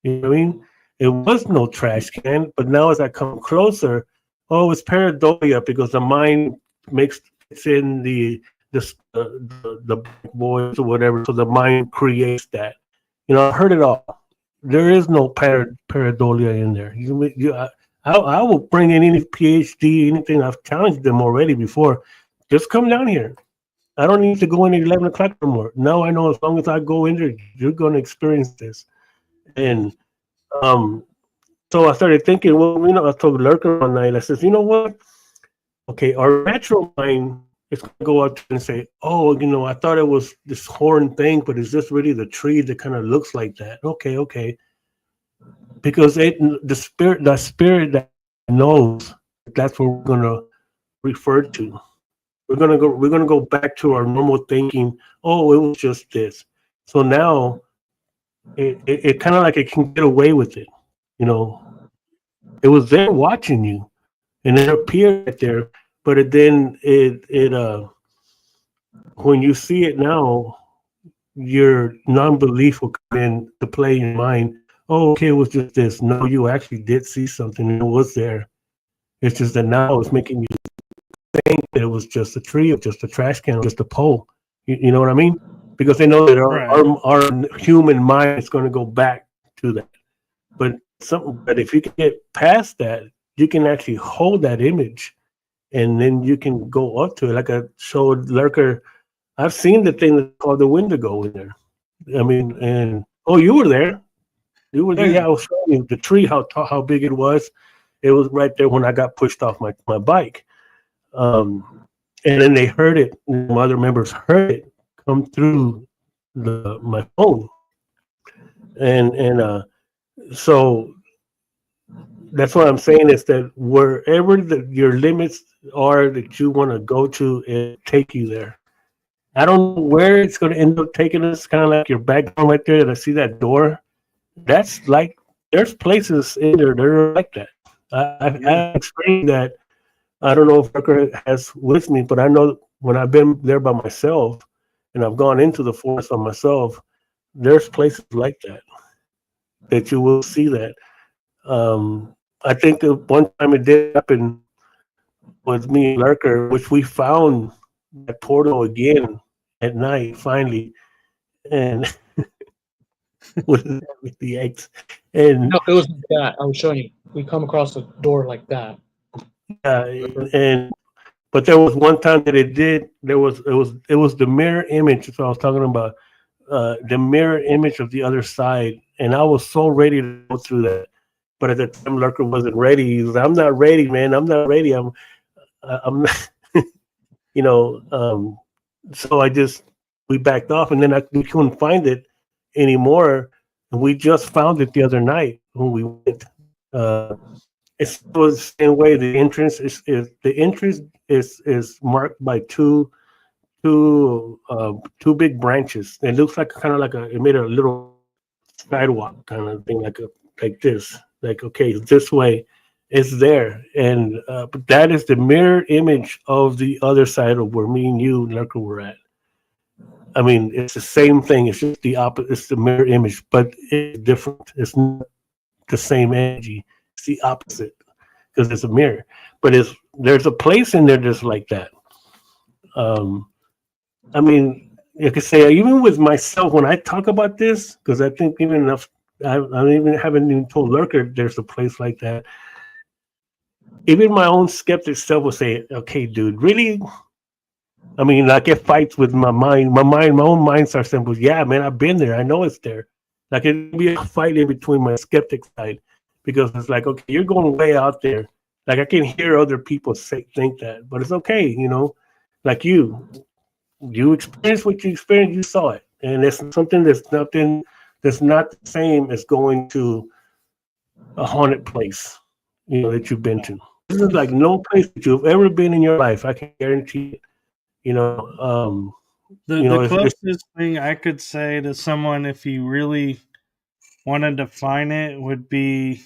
You know what I mean? It was no trash can, but now as I come closer, oh, it's pareidolia because the mind makes it's in the voice or whatever, so the mind creates that. You know, I heard it all. There is no pareidolia in there. I will bring in any PhD, anything. I've challenged them already before. Just come down here. I don't need to go in at 11 o'clock no more. Now I know as long as I go in there, you're going to experience this. And um, so I started thinking, well, I told Lurker one night, I says, you know what? Okay, our natural mind is going to go out and say, oh, I thought it was this horn thing, but is this really the tree that kind of looks like that? Okay. Because the spirit that knows, that's what we're going to refer to. We're gonna go back to our normal thinking. Oh, it was just this. So now it kind of like it can get away with it. It was there watching you, and it appeared right there. But then when you see it now, your non-belief will come in to play in your mind. Oh, okay, it was just this. No, you actually did see something. And it was there. It's just that now it's making you think that it was just a tree or just a trash can or just a pole. You know what I mean? Because they know that our human mind is going to go back to that. But if you can get past that, you can actually hold that image, and then you can go up to it. Like I showed Lurker, I've seen the thing that's called the Wendigo in there. I mean, and you were there. You were there. Yeah, I was showing you the tree, how big it was. It was right there when I got pushed off my bike. And then they heard it. Other members heard it come through my phone, and so that's what I'm saying is that wherever your limits are that you want to go to, it take you there. I don't know where it's going to end up taking us. Kind of like your background right there. That I see that door. That's like there's places in there that are like that. I explained that. I don't know if Rucker has with me, but I know when I've been there by myself and I've gone into the forest on myself, there's places like that you will see that. I think one time it did happen with me and Lurker, which we found that portal again at night finally, and with the eggs. And No, it was like that. I was showing you. We come across a door like that. But there was one time that it was the mirror image. So I was talking about the mirror image of the other side, and I was so ready to go through that. But at the time, Lurker wasn't ready. He was like, "I'm not ready, man. I'm not ready. I'm not." So we backed off, and then we couldn't find it anymore. And we just found it the other night when we went. It's the same way. The entrance is marked by two big branches. It looks like kind of like it made a little sidewalk kind of thing, like this. Like, okay, this way, it's there, and but that is the mirror image of the other side of where me and you, Lurker, were at. I mean, it's the same thing. It's just the opposite. It's the mirror image, but it's different. It's not the same energy. It's the opposite because it's a mirror. But there's a place in there that's like that. I mean, you could say even with myself when I talk about this, because I think even enough, I haven't even told Lurker there's a place like that. Even my own skeptic self will say, "Okay, dude, really?" I mean, I get fights with my mind. My own mind starts saying, "Well, yeah, man, I've been there. I know it's there." Like it'd be a fight in between my skeptic side because it's like, okay, you're going way out there. Like I can hear other people think that, but it's okay, Like you experienced what you experienced, you saw it, and it's something that's not the same as going to a haunted place, that you've been to. This is like no place that you've ever been in your life. I can guarantee it. The closest thing I could say to someone, if you really wanted to find it, would be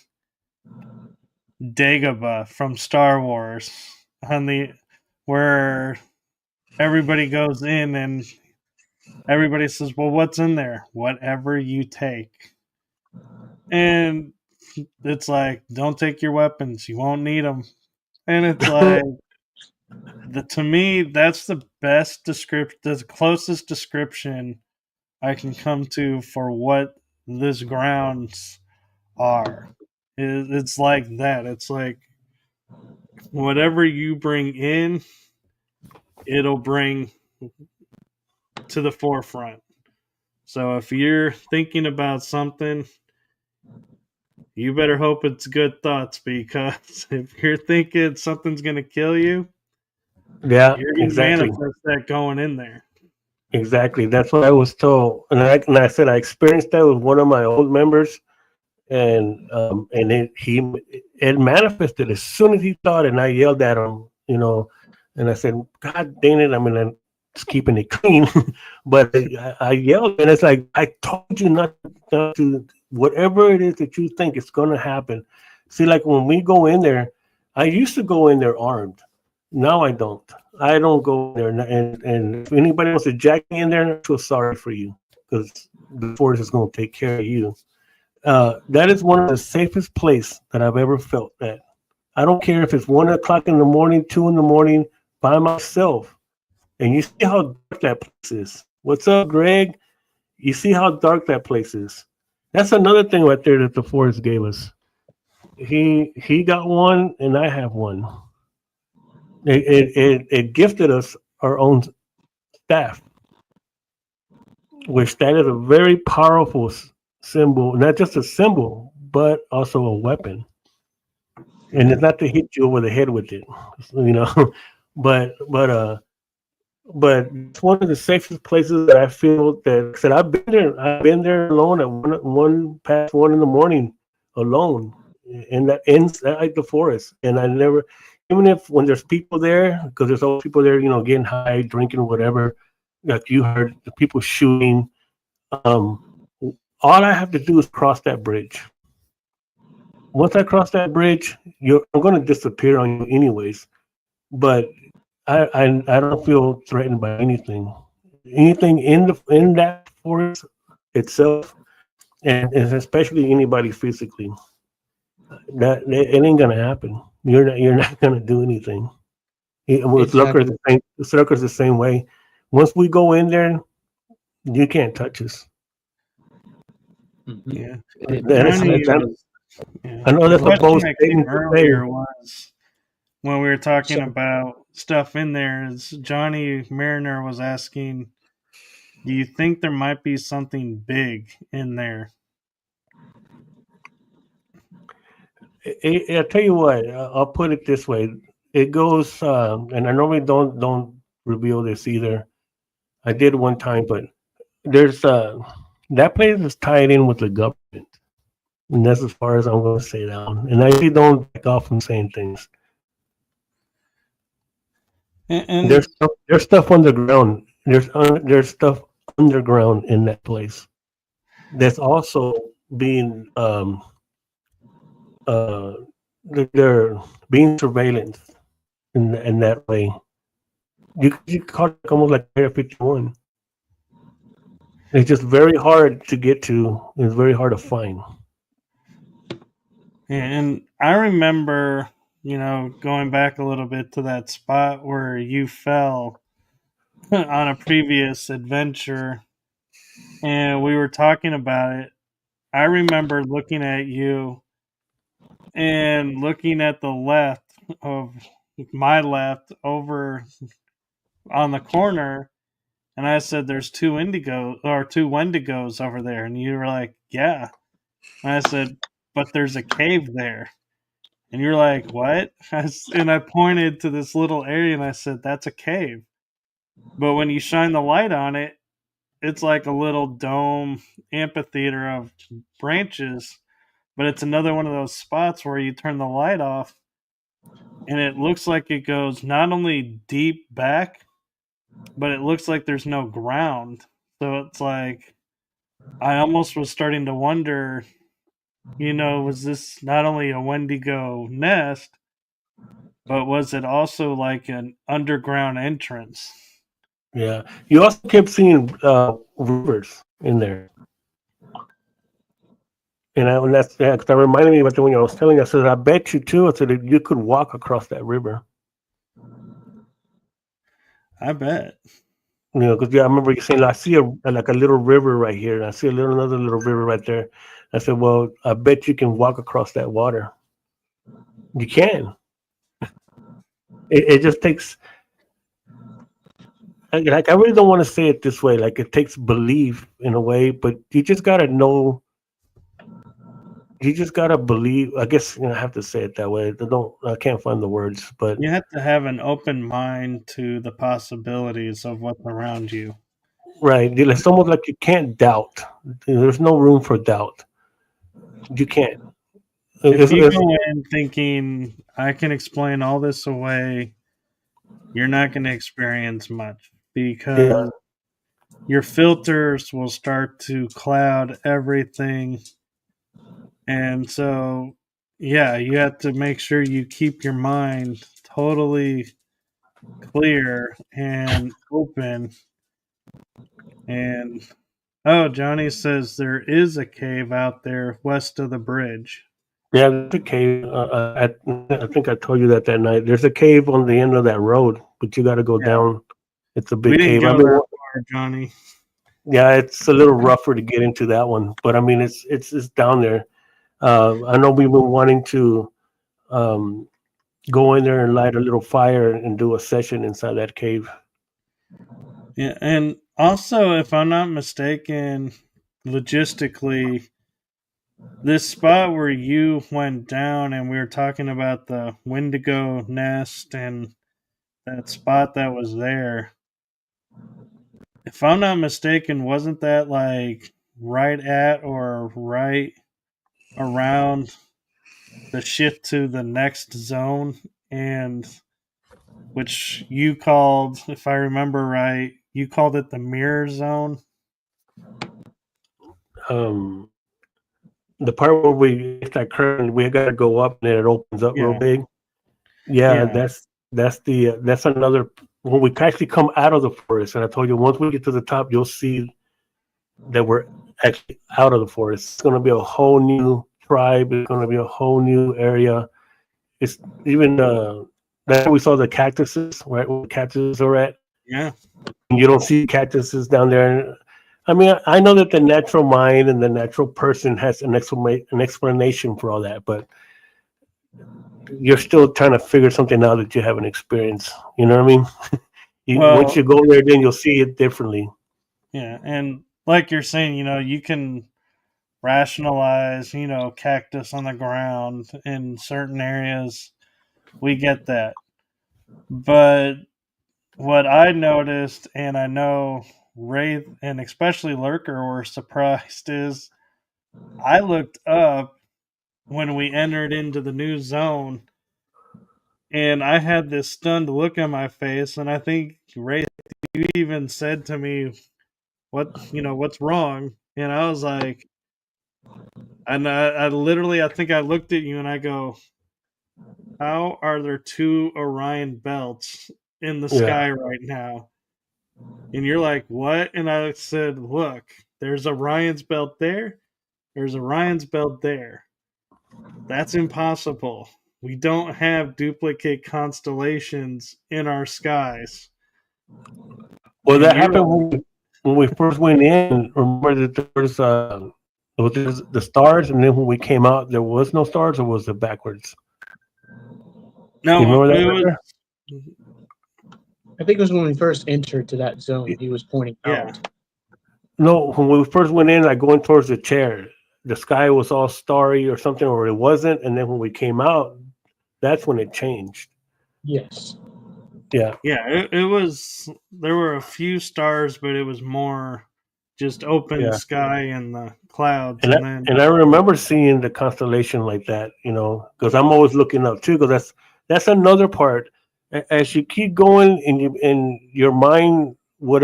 Dagobah from Star Wars, where everybody goes in and everybody says, well, what's in there? Whatever you take. And it's like, don't take your weapons. You won't need them. And it's like, to me, that's the best description, the closest description I can come to for what this grounds are. It's like that. It's like whatever you bring in, it'll bring to the forefront. So if you're thinking about something, you better hope it's good thoughts, because if you're thinking something's going to kill you, Yeah, you're going to exactly. manifest that going in there. Exactly. That's what I was told. And I said I experienced that with one of my old members, and it manifested as soon as he thought it, and I yelled at him, and I said, God dang it, I mean, I'm just keeping it clean. But I yelled, and it's like, I told you not to, whatever it is that you think is going to happen. See, like when we go in there, I used to go in there armed. Now I don't. I don't go in there. And if anybody wants to jack me in there, I feel sorry for you, because the force is going to take care of you. That is one of the safest places that I've ever felt at. I don't care if it's 1 o'clock in the morning, 2 in the morning, by myself. And you see how dark that place is. What's up, Greg? You see how dark that place is. That's another thing right there that the forest gave us. He got one, and I have one. It gifted us our own staff, which that is a very powerful symbol, not just a symbol, but also a weapon. And it's not to hit you over the head with it, but it's one of the safest places that I feel that said I've been there. I've been there alone at one past 1 in the morning, alone in that inside the forest, and I never, even if when there's people there, because there's always people there, getting high, drinking, whatever. Like you heard, the people shooting. Um, all I have to do is cross that bridge. Once I cross that bridge, I'm going to disappear on you anyways. But I don't feel threatened by anything in that forest itself, and especially anybody physically. That it ain't gonna happen. You're not gonna do anything. With Exactly. Lurker's the same way. Once we go in there, you can't touch us. Mhm. Yeah. Johnny I know The that's a question bold that thing came to say. earlier was, when we were talking about stuff in there, is Johnny Mariner was asking, do you think there might be something big in there? I'll tell you what. I'll put it this way. It goes, and I normally don't reveal this either. I did one time, but there's that place is tied in with the government, and that's as far as I'm going to say that one. And I really don't back off from saying things. And There's stuff underground. There's stuff underground in that place that's also being uh they're being surveillance in that way. You call it almost like Area 51. It's just very hard to get to. It's very hard to find. and I remember, going back a little bit to that spot where you fell on a previous adventure, and we were talking about it. I remember looking at you and looking at the left of my left over on the corner, and I said, "There's two Wendigos over there," and you were like, "Yeah." And I said, "But there's a cave there." And you're like, "What?" And I pointed to this little area and I said, "That's a cave." But when you shine the light on it, it's like a little dome amphitheater of branches. But it's another one of those spots where you turn the light off and it looks like it goes not only deep back, but it looks like there's no ground. So it's like, I almost was starting to wonder, was this not only a Wendigo nest, but was it also like an underground entrance? Yeah. You also kept seeing rivers in there. And that's, yeah, because that reminded me about the when I was telling you, I said, I bet you too, I said, that you could walk across that river. I bet. You know, because yeah, I remember you saying, I see like a little river right here, and I see another little river right there. I said, well, I bet you can walk across that water. You can. It just takes, like, I really don't want to say it this way. Like, it takes belief in a way, but you just gotta know. You just gotta believe. I guess I have to say it that way. I can't find the words, but You have to have an open mind to the possibilities of what's around you. right. It's almost like you can't doubt. There's no room for doubt. You can't. If you If go in thinking I can explain all this away, you're not going to experience much yeah, because your filters will start to cloud everything. And so, yeah, you have to make sure you keep your mind totally clear and open. And oh, Johnny says there is a cave out there west of the bridge. yeah, there's a cave. I think I told you that night. There's a cave on the end of that road, but you got to go Yeah, down. It's a we big didn't cave. go I've been, that far, Johnny. yeah, it's a little rougher to get into that one, but I mean, it's down there. I know we've been wanting to um, go in there and light a little fire and do a session inside that cave. Yeah, and also, if I'm not mistaken, logistically, this spot where you went down and we were talking about the Wendigo nest and that spot that was there, if I'm not mistaken, wasn't that like right at or right around the shift to the next zone? And which you called, if I remember right, you called it the mirror zone. Um, the part where we get that curtain, we got to go up and then it opens up real Yeah, big. Yeah, yeah, that's another when we actually come out of the forest. And I told you once we get to the top, you'll see that we're actually out of the forest. It's going to be a whole new tribe. It's going to be a whole new area. It's even that's where we saw the cactuses, right? Where the cactuses are at. yeah. You don't see cactuses down there. I mean, I know that the natural mind and the natural person has an explanation for all that, but you're still trying to figure something out that you haven't experienced. You know what I mean? Once Well, you go there, then you'll see it differently. yeah, and like you're saying, you can rationalize, cactus on the ground in certain areas. We get that. But what I noticed, and I know Wraith and especially Lurker were surprised, is I looked up when we entered into the new zone and I had this stunned look on my face. And I think, Wraith, you even said to me, what's wrong? And I was like, and I literally, I think I looked at you and I go, how are there two Orion belts in the Yeah. sky right now? And you're like, what? And I said, look, there's Orion's belt there. There's Orion's belt there. That's impossible. We don't have duplicate constellations in our skies. Well, And that you're happened like, when we first went in. Remember that there's the stars, and then when we came out, there was no stars, or was it backwards? You no, remember it that? was, Right I think it was when we first entered to that zone. there? He was pointing yeah. out. No, when we first went in, like going towards the chair, the sky was all starry or something, or it wasn't. And then when we came out, that's when it changed. Yes. Yeah. Yeah, it was, there were a few stars, but it was more just open Yeah. sky and the clouds. And I, And then, and I remember seeing the constellation like that, because I'm always looking up too, because that's another part. As you keep going in your mind, what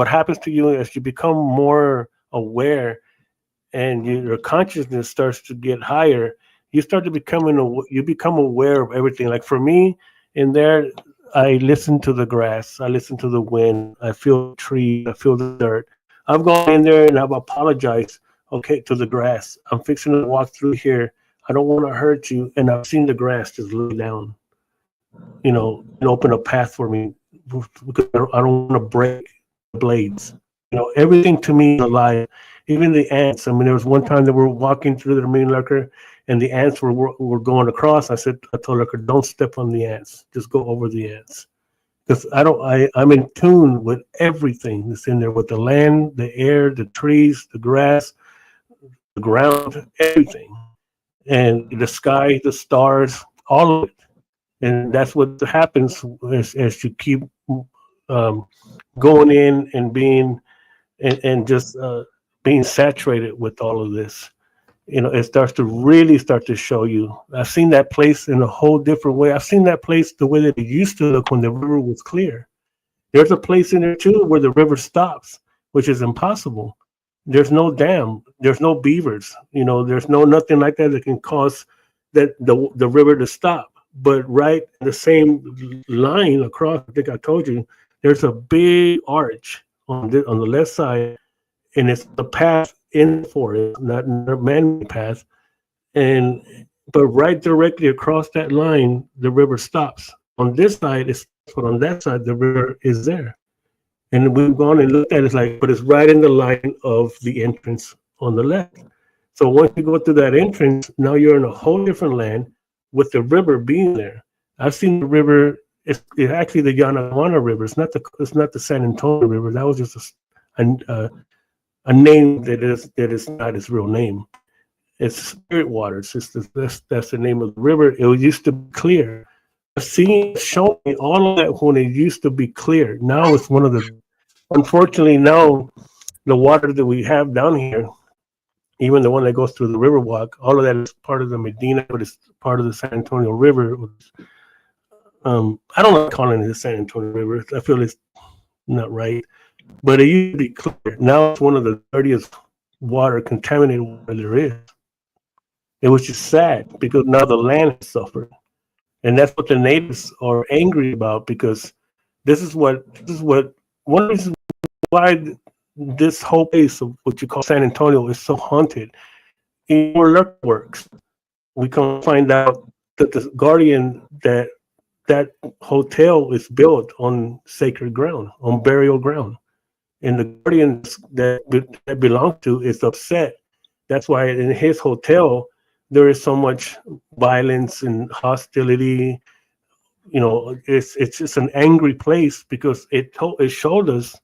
happens to you as you become more aware and your consciousness starts to get higher, you become aware of everything. Like for me, in there, I listen to the grass, I listen to the wind, I feel the trees, I feel the dirt. I've gone in there and I've apologized, okay, to the grass. I'm fixing to walk through here. I don't want to hurt you, and I've seen the grass just lay down, and open a path for me because I don't want to break the blades. Everything to me is alive. Even the ants. I mean, there was one time that we were walking through the marine lurker, and the ants were going across. I told lurker, don't step on the ants. Just go over the ants. Because I'm in tune with everything that's in there, with the land, the air, the trees, the grass, the ground, everything, and the sky, the stars, all of it. And that's what happens as you keep um, going in and and just being saturated with all of this. It starts to really start to show you. I've seen that place in a whole different way. I've seen that place the way that it used to look when the river was clear. There's a place in there too where the river stops, which is impossible. There's no dam. There's no beavers. There's no nothing like that can cause the river to stop. But right in the same line across, I think I told you, there's a big arch on the left side, and it's a path in the forest, not a man-made path. But right directly across that line, the river stops. On this side, it's but on that side, the river is there. And we've gone and looked at it, it's like, but it's right in the line of the entrance on the left. So once you go through that entrance, now you're in a whole different land with the river being there. I've seen the river. It's actually the Yanaguana River. It's not the San Antonio River. That was just a name that is not its real name. It's Spirit Waters. That's the name of the river. It used to be clear. I've seen show me all of that when it used to be clear. Now it's one of the. Unfortunately, now the water that we have down here, even the one that goes through the Riverwalk, all of that is part of the Medina, but it's part of the San Antonio River. I don't like calling it the San Antonio River. I feel it's not right, but it used to be clear. Now it's one of the dirtiest contaminated water there is. It was just sad because now the land has suffered, and that's what the natives are angry about, because this is what one reason why this whole place of what you call San Antonio is so haunted. In where Lurk works, we can find out that the Guardian that hotel is built on sacred ground, on burial ground, and the Guardians that belong to is upset. That's why in his hotel there is so much violence and hostility. It's just an angry place because it told us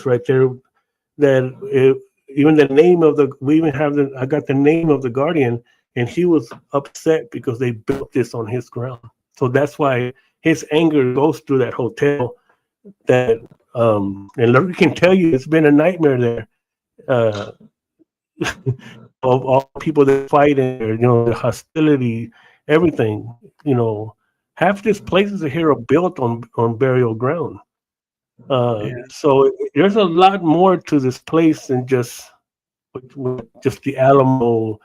right there that even the name of I got the name of the Guardian, and he was upset because they built this on his ground. So that's why his anger goes through that hotel. And Larry can tell you it's been a nightmare there. Of all people that fight in there, the hostility, everything. Half these places here are built on burial ground. So there's a lot more to this place than just the Alamo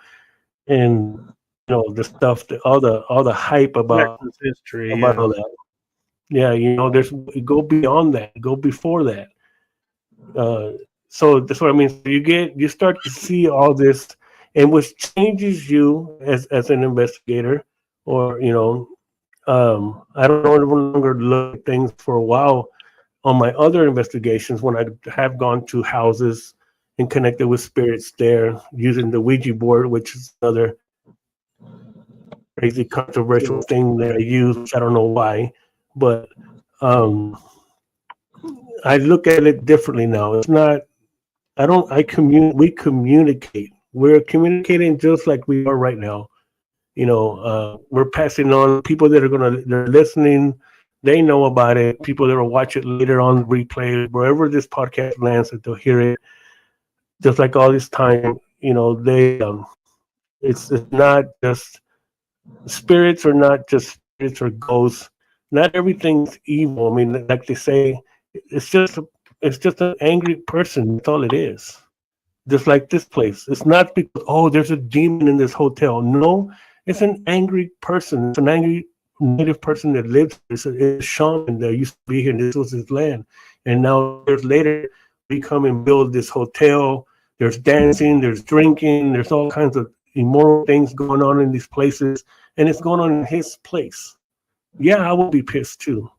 and the stuff, all the hype about history, about all that. Yeah, there's go beyond that, go before that. So that's what I mean. So you start to see all this, and which changes you as an investigator, or I don't no longer look at things for a while. On my other investigations, when I have gone to houses and connected with spirits there using the Ouija board, which is another crazy controversial thing that I use, which I don't know why, but I look at it differently now. It's not. We communicate. We're communicating just like we are right now. We're passing on people they're listening. They know about it. People that will watch it later on replay, wherever this podcast lands, that they'll hear it. Just like all this time, they it's not just spirits, or not just spirits or ghosts. Not everything's evil. I mean, like they say, it's just an angry person. That's all it is. Just like this place, it's not because there's a demon in this hotel. No, it's an angry person. It's an angry native person that lives here. It's a shaman that used to be here, and this was his land. And now years later, we come and build this hotel. There's dancing, there's drinking, there's all kinds of immoral things going on in these places, and it's going on in his place. Yeah, I will be pissed too.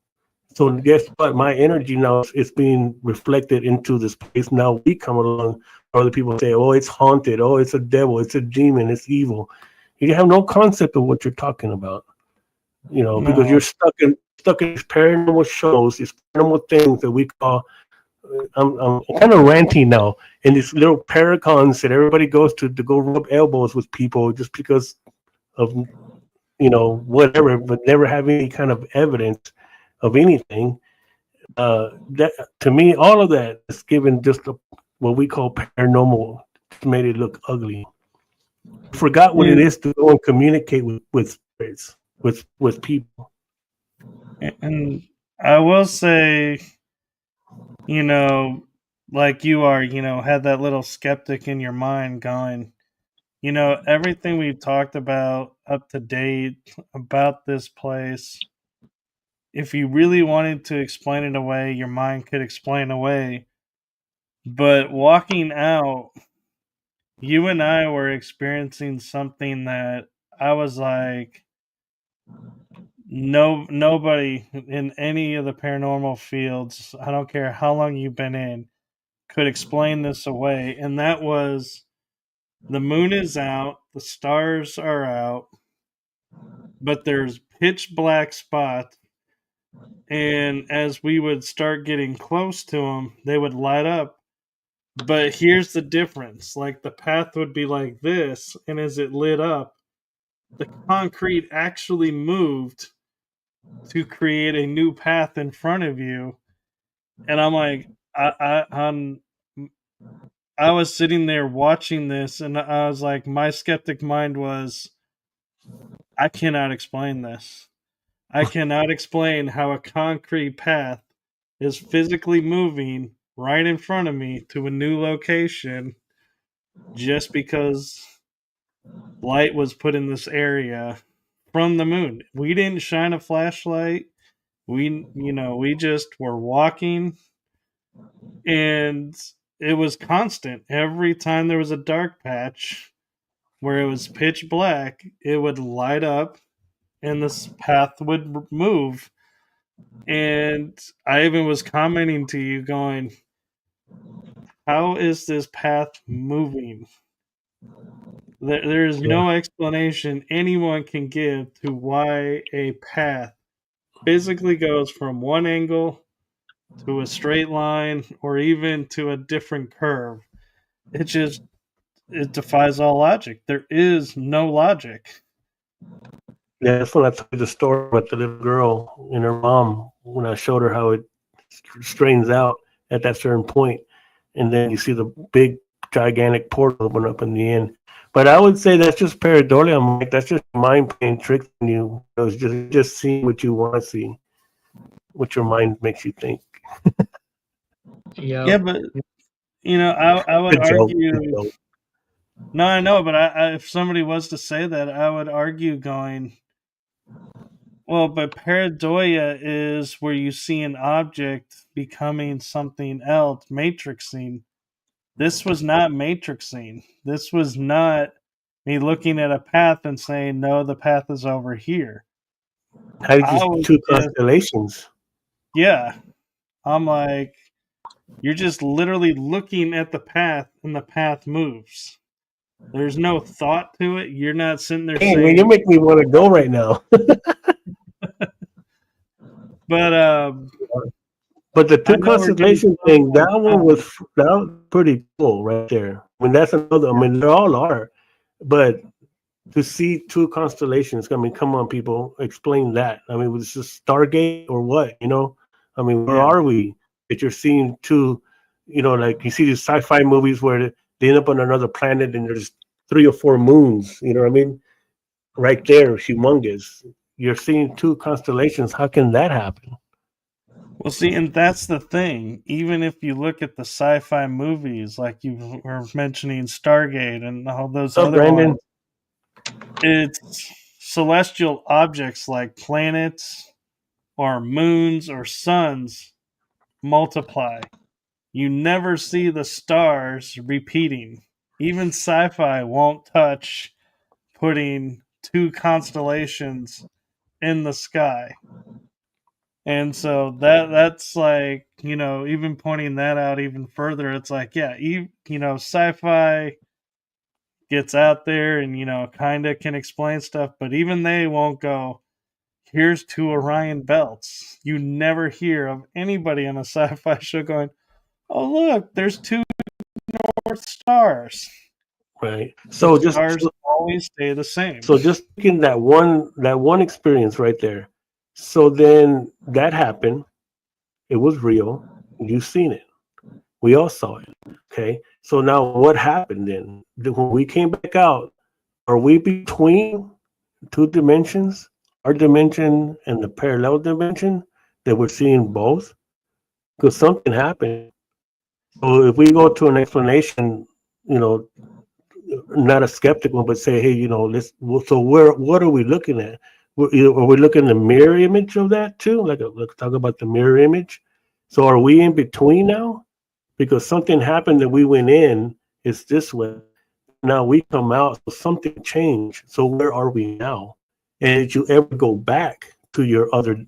So guess what? My energy now is being reflected into this place. Now we come along, other people say, "Oh, it's haunted. Oh, it's a devil. It's a demon. It's evil." You have no concept of what you're talking about, because you're stuck in these paranormal shows, these paranormal things that we call. I'm kind of ranting now, in these little paracons that everybody goes to go rub elbows with people just because of whatever, but never have any kind of evidence of anything. That to me, all of that is given just what we call paranormal, to made it look ugly. Forgot what it is to go and communicate with spirits, with people. And I will say, like you are, had that little skeptic in your mind going, everything we've talked about up to date about this place, if you really wanted to explain it away, your mind could explain away. But walking out, you and I were experiencing something that I was like, nobody in any of the paranormal fields, I don't care how long you've been in, could explain this away. And that was, the moon is out, the stars are out, but there's pitch black spots. And as we would start getting close to them, they would light up. But here's the difference. Like, the path would be like this, and as it lit up, the concrete actually moved to create a new path in front of you. And I'm like, I was sitting there watching this, and I was like, my skeptic mind was, I cannot explain this. I cannot explain how a concrete path is physically moving right in front of me to a new location just because light was put in this area from the moon. We didn't shine a flashlight. We just were walking, and it was constant. Every time there was a dark patch where it was pitch black, it would light up and this path would move. And I even was commenting to you going, how is this path moving? There is no explanation anyone can give to why a path physically goes from one angle to a straight line or even to a different curve. It defies all logic. There is no logic. Yeah, that's when I told you the story about the little girl and her mom, when I showed her how it straightens out at that certain point, and then you see the big, gigantic portal open up in the end. But I would say that's just pareidolia, Mike. That's just mind playing tricks on you. It's just seeing what you want to see, what your mind makes you think. Yeah, but I would argue. No, I know, but if somebody was to say that, I would argue going, well, but pareidolia is where you see an object becoming something else, matrixing. This was not matrixing. This was not me looking at a path and saying, no, the path is over here. How did you see two constellations? Yeah. I'm like, you're just literally looking at the path and the path moves. There's no thought to it. You're not sitting there saying... Man, you make me want to go right now. But the two constellation thing, that was pretty cool right there. I mean, that's another. I mean, they all are, but to see two constellations, I mean, come on, people, explain that. I mean, was this Stargate or what? I mean, where are we? That you're seeing two, like you see these sci-fi movies where they end up on another planet and there's 3 or 4 moons. You know what I mean? Right there, humongous. You're seeing two constellations. How can that happen? Well, see, and that's the thing. Even if you look at the sci-fi movies, like you were mentioning Stargate and all those other ones, celestial objects like planets or moons or suns multiply. You never see the stars repeating. Even sci-fi won't touch putting two constellations in the sky. And so that's like, even pointing that out even further, it's like, yeah, sci-fi gets out there and, kind of can explain stuff, but even they won't go, here's two Orion belts. You never hear of anybody on a sci-fi show going, oh, look, there's two North Stars. Right. So the stars always stay the same. So just taking that one experience right there. So then that happened. It was real. You've seen it. We all saw it. Okay. So now what happened then? When we came back out, are we between two dimensions? Our dimension and the parallel dimension that we're seeing both? Because something happened. So if we go to an explanation, not a skeptical, but say, hey, so what are we looking at? Are we looking at the mirror image of that too? Let's talk about the mirror image. So are we in between now? Because something happened that we went in, it's this way. Now we come out, so something changed. So where are we now? And did you ever go back to your other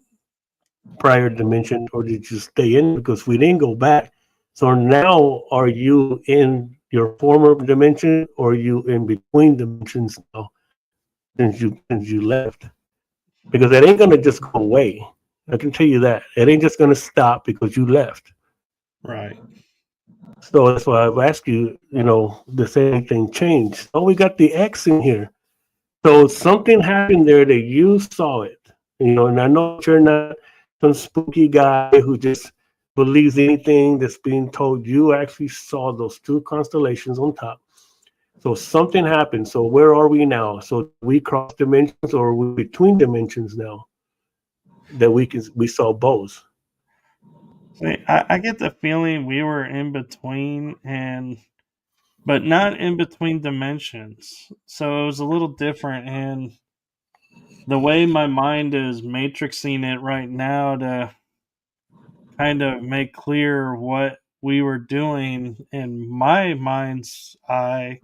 prior dimension, or did you stay in? Because we didn't go back. So now are you in your former dimension, or are you in between dimensions now since you left? Because that ain't gonna just go away. I can tell you that. It ain't just gonna stop because you left. Right. So that's why I've asked you, does anything change? Oh, we got the X in here. So something happened there that you saw it. And I know you're not some spooky guy who just believes anything that's being told. You actually saw those two constellations on top. So something happened. So where are we now? So we cross dimensions, or are we between dimensions now that we saw both? I get the feeling we were in between, but not in between dimensions. So it was a little different, and the way my mind is matrixing it right now to kind of make clear what we were doing in my mind's eye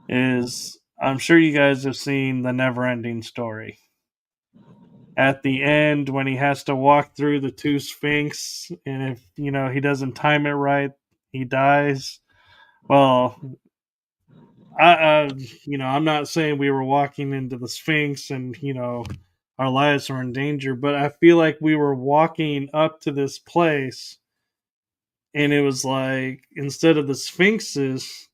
is, I'm sure you guys have seen The Never-Ending Story. At the end, when he has to walk through the two Sphinx, and if he doesn't time it right, he dies. Well, I'm not saying we were walking into the Sphinx and our lives were in danger, but I feel like we were walking up to this place, and it was like, instead of the Sphinxes,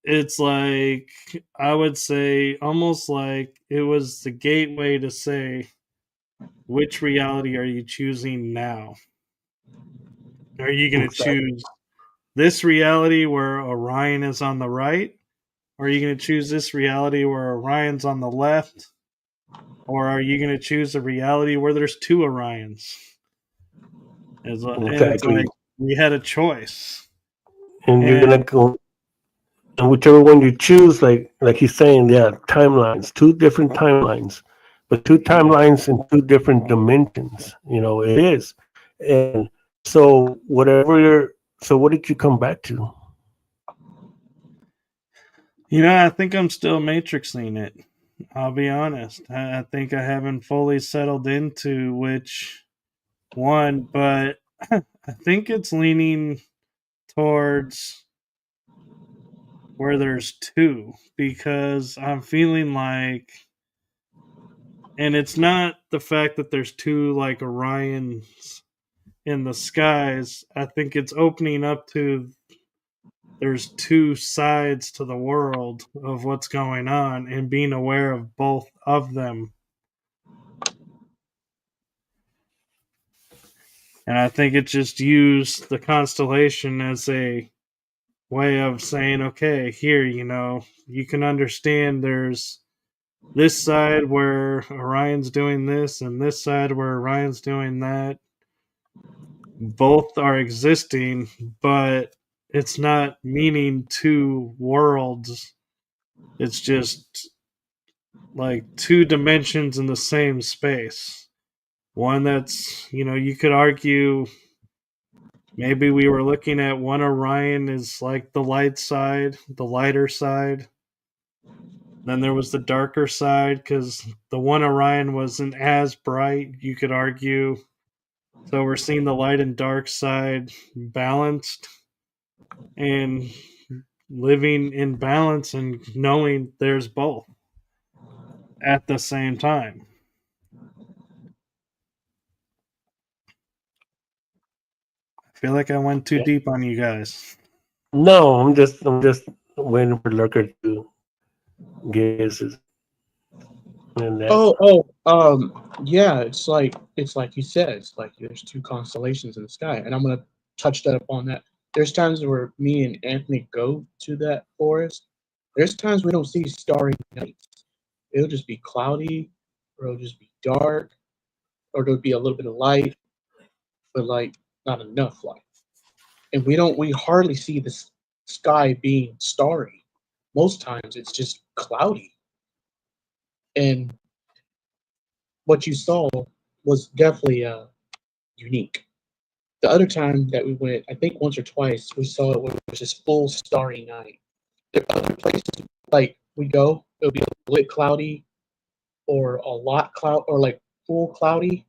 it's like, I would say almost like it was the gateway to say, which reality are you choosing now? Are you going to choose this reality where Orion is on the right? Or are you going to choose this reality where Orion's on the left? Or are you going to choose a reality where there's two Orions? It's like we had a choice. And you're going to go, and whichever one you choose, like he's saying, timelines, two different timelines, but two timelines in two different dimensions. It is. And so what did you come back to? I think I'm still matrixing it. I'll be honest. I think I haven't fully settled into which one, but I think it's leaning towards where there's two, because I'm feeling like, and it's not the fact that there's two like Orions in the skies. I think it's opening up to, there's two sides to the world of what's going on, and being aware of both of them. And I think it just used the constellation as a way of saying, okay, here, you can understand there's this side where Orion's doing this and this side where Orion's doing that. Both are existing, but it's not meaning two worlds. It's just like two dimensions in the same space. One that's, you could argue maybe we were looking at one Orion is like the light side, the lighter side. Then there was the darker side because the one Orion wasn't as bright, you could argue. So we're seeing the light and dark side balanced and living in balance and knowing there's both at the same time. I feel like I went too deep on you guys. No, I'm just waiting for Lurker to get his. And that. Yeah, it's like you said, it's like there's two constellations in the sky, and I'm gonna touch that upon that. There's times where me and Anthony go to that forest. There's times we don't see starry nights. It'll just be cloudy, or it'll just be dark, or there'll be a little bit of light, but like not enough light. And we hardly see the sky being starry. Most times it's just cloudy. And what you saw was definitely unique. The other time that we went, I think once or twice, we saw it when it was just full starry night. There are other places like we go, it'll be a little cloudy or a lot cloud or like full cloudy.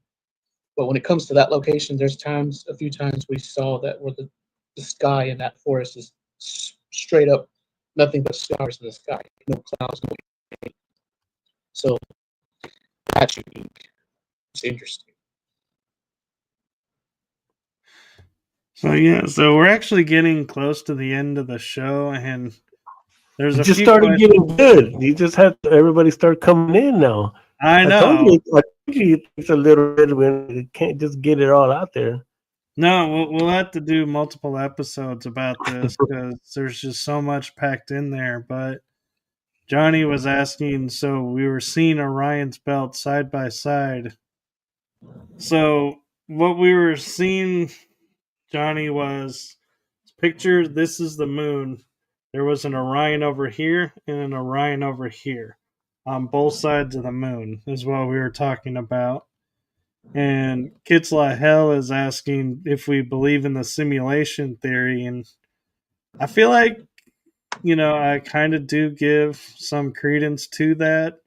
But when it comes to that location, there's a few times we saw that where the sky in that forest is straight up nothing but stars in the sky, no clouds, no rain. So that's unique. It's interesting. So we're actually getting close to the end of the show, and there's It a just few started questions. getting good. You just had everybody start coming in now. I know. I told you it takes a little bit when you can't just get it all out there. No, we'll have to do multiple episodes about this because there's just so much packed in there. But Johnny was asking, so we were seeing Orion's belt side by side. So what we were seeing, Johnny, was picture this is the moon. There was an Orion over here and an Orion over here on both sides of the moon, is what we were talking about. And Kitzla Hell is asking if we believe in the simulation theory. And I feel like, I kind of do give some credence to that.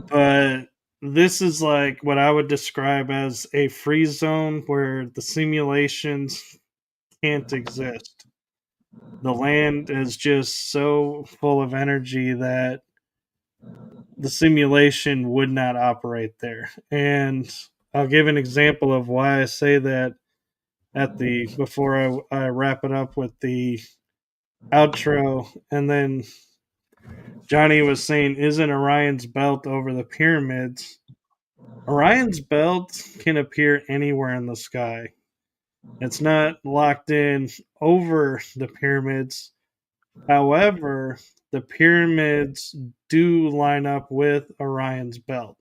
But this is like what I would describe as a free zone where the simulations can't exist. The land is just so full of energy that the simulation would not operate there. And I'll give an example of why I say that before I wrap it up with the outro. And then Johnny was saying, isn't Orion's belt over the pyramids? Orion's belt can appear anywhere in the sky. It's not locked in over the pyramids. However, the pyramids do line up with Orion's belt.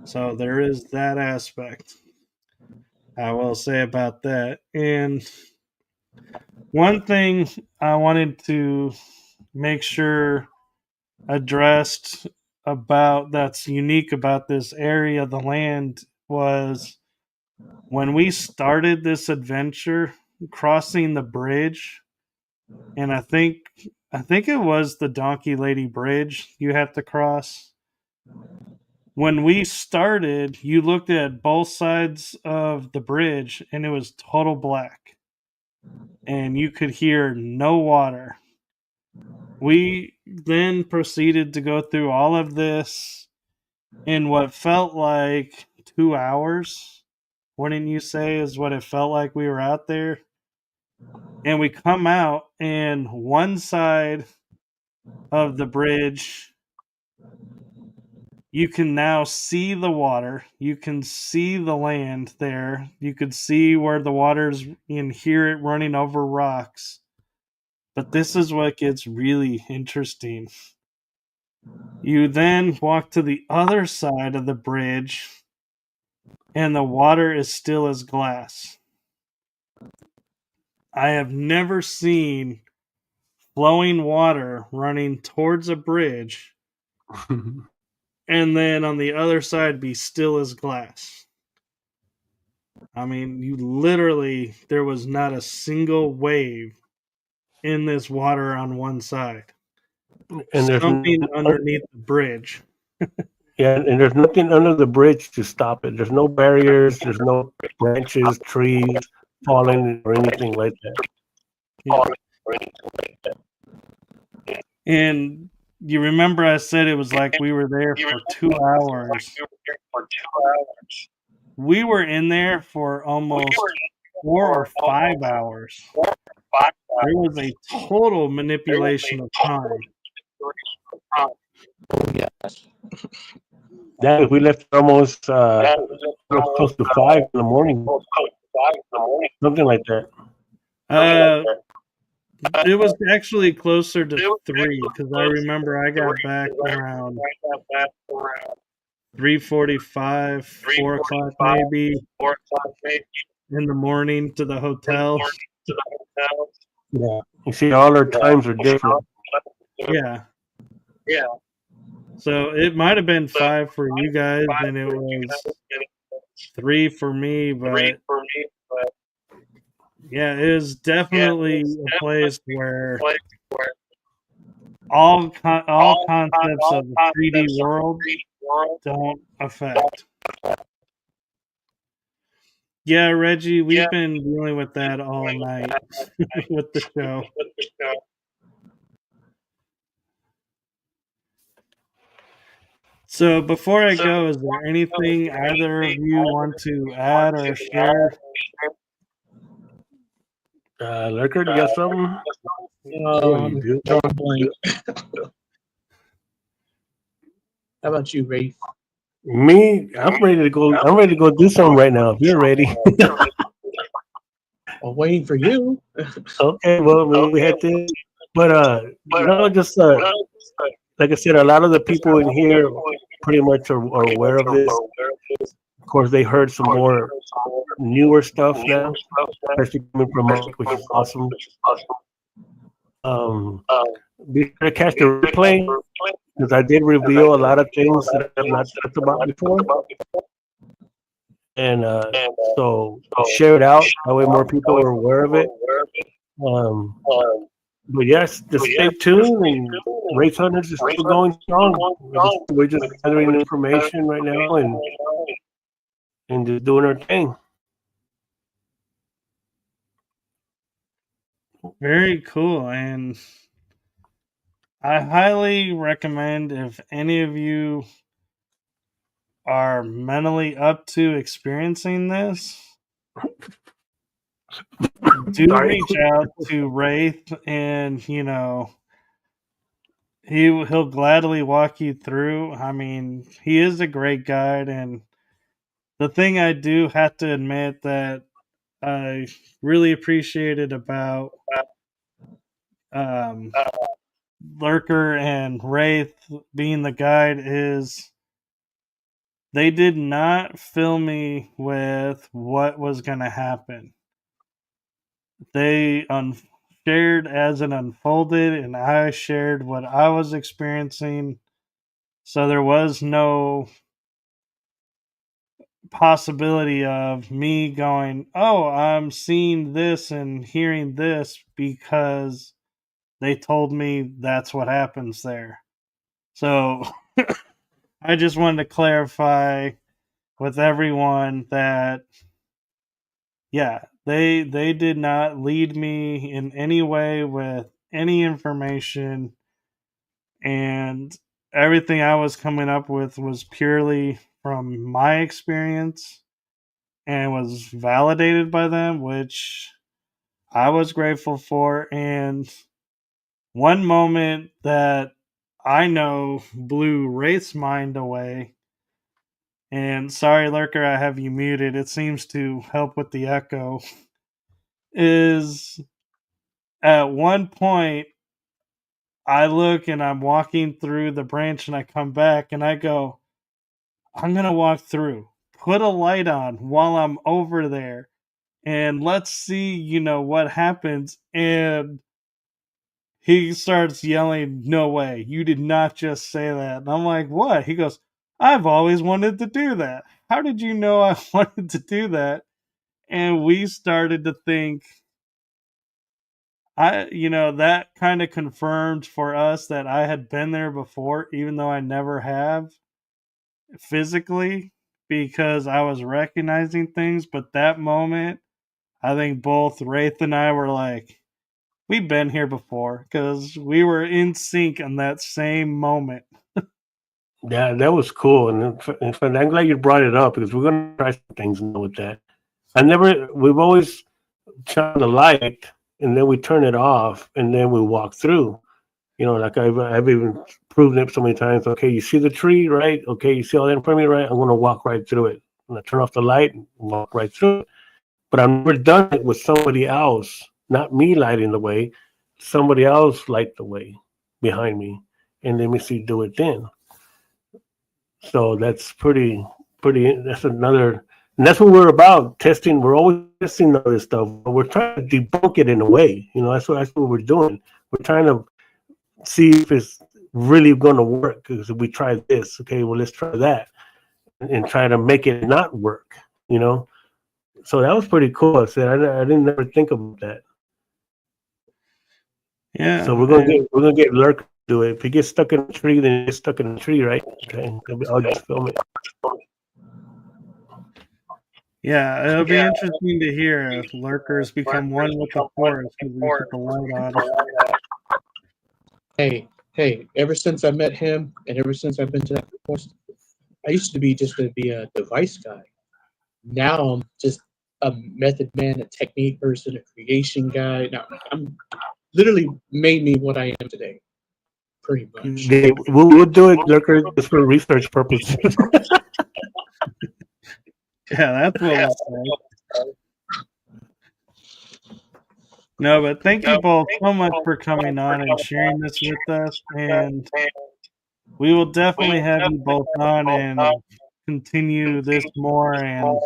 So there is that aspect I will say about that. And one thing I wanted to make sure addressed about that's unique about this area of the land was when we started this adventure crossing the bridge, and I think it was the Donkey Lady Bridge you have to cross. When we started, you looked at both sides of the bridge and it was total black. And you could hear no water. We then proceeded to go through all of this in what felt like 2 hours. Wouldn't you say is what it felt like we were out there? And we come out, and one side of the bridge, you can now see the water. You can see the land there. You could see where the water's and hear it running over rocks. But this is what gets really interesting. You then walk to the other side of the bridge, and the water is still as glass. I have never seen flowing water running towards a bridge and then on the other side be still as glass. I mean, you literally, there was not a single wave in this water on one side. And there's something underneath the bridge. Yeah, and there's nothing under the bridge to stop it. There's no barriers. There's no branches, trees falling, or anything like that. And you remember I said it was like we were there for 2 hours. We were in there for almost 4 or 5 hours. There was a total manipulation of time. Yes. That we left almost close to 5 in the morning, something like that. It was actually closer to 3 because I remember I got back around 3:45, 4 o'clock maybe in the morning to the hotel. Yeah, you see, all our times are different. Yeah. So it might have been 5 for you guys, and it was 3 for me, but yeah, it is definitely a place where all concepts of the 3D world don't affect. Yeah, Reggie, we've been dealing with that all night with the show. So before I go, is there anything either of you want to add or share? Lurker, you got something? I'm drawing a blank. How about you, Wraith? Me, I'm ready to go. I'm ready to go do something right now. If you're ready. I'm waiting for you. Okay, well, we had to, but no, just like I said, a lot of the people in here pretty much are aware of this. Of course, they heard some more newer stuff now, especially coming from Mike, which is awesome. Be sure to catch the replay because I did reveal a lot of things that I've not talked about before. And so share it out. That way more people are aware of it. But yes, just stay tuned. And Wraith Hunters is still going strong. We're just gathering information right now and just doing our thing. Very cool. And I highly recommend if any of you are mentally up to experiencing this, do reach out to Wraith, and he'll gladly walk you through. I mean, he is a great guide, and the thing I do have to admit that I really appreciated about Lurker and Wraith being the guide is they did not fill me with what was going to happen. They shared as it unfolded, and I shared what I was experiencing. So there was no possibility of me going, oh, I'm seeing this and hearing this because they told me that's what happens there. So I just wanted to clarify with everyone that, yeah, they did not lead me in any way with any information, and everything I was coming up with was purely from my experience and was validated by them, which I was grateful for. And one moment that I know blew Wraith's mind away, and sorry, Lurker, I have you muted. It seems to help with the echo. Is at one point I look and I'm walking through the branch and I come back and I go, I'm going to walk through. Put a light on while I'm over there and let's see, what happens. And he starts yelling, "No way, you did not just say that." And I'm like, "What?" He goes, "I've always wanted to do that. How did you know I wanted to do that?" And we started to think, that kind of confirmed for us that I had been there before, even though I never have physically, because I was recognizing things. But that moment, I think both Wraith and I were like, we've been here before, because we were in sync in that same moment. Yeah, that was cool. And in fact, I'm glad you brought it up because we're going to try some things now with that. We've always shone the light and then we turn it off and then we walk through. Like I've even proven it so many times. Okay, you see the tree, right? Okay, you see all that in front of me, right? I'm going to walk right through it. I'm going to turn off the light and walk right through it. But I've never done it with somebody else, not me lighting the way, somebody else light the way behind me. And let me see, do it then. So that's that's another, and that's what we're about, testing. We're always testing all this stuff, but we're trying to debunk it in a way. That's what we're doing. We're trying to see if it's really going to work. Because if we try this, okay, well, let's try that and try to make it not work, So that was pretty cool. I said, I didn't ever think about that. Yeah. So we're gonna get Lurk to do it. If he gets stuck in a tree, then he gets stuck in a tree, right? Okay, I'll just film it. Yeah, it'll be interesting to hear if lurkers become one with the forest because we put the light on. Hey, ever since I met him and ever since I've been to that forest, I used to be just to be a device guy. Now I'm just a method man, a technique person, a creation guy. Now I'm literally made me what I am today. Pretty much. We'll do it, Lurker, just for research purposes. Yeah, that's what we'll say. No, but thank you both so much for coming on and sharing this with us. And we will definitely have you both on and continue this more. And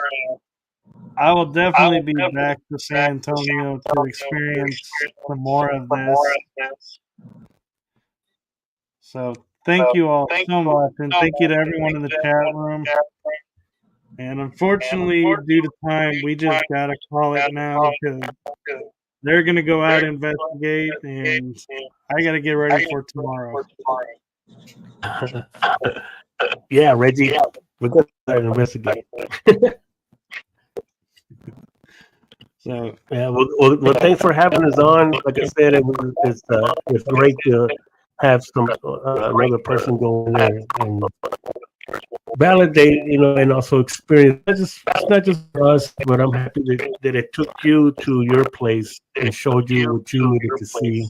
I will definitely be back to San Antonio to experience some more of this. So thank you all so much. And thank you to everyone in the chat room. And unfortunately, due to time, we just got to call it now because they're going to go out and investigate, and I got to get ready for tomorrow. Yeah, Reggie, we're going to investigate. So yeah, well, thanks for having us on. Like I said, it's great to have some another person go in there and validate, and also experience. It's not just for us, but I'm happy that it took you to your place and showed you what you needed to see,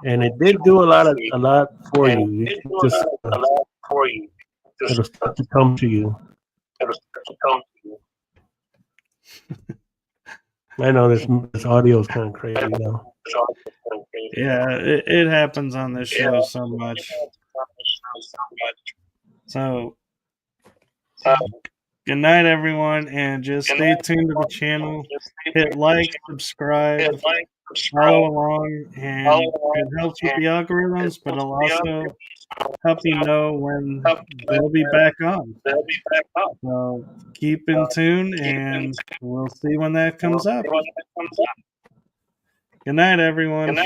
and it did do a lot for you. It just it'll start to come to you. I know this audio is kind of crazy now. Yeah, it happens on this show so much. So, good night, everyone, and just stay tuned to the channel. Hit like, subscribe, follow along, and it helps with the algorithms, but it'll also help you know when they'll be back on. So keep in tune, and we'll see when that comes up. Good night, everyone.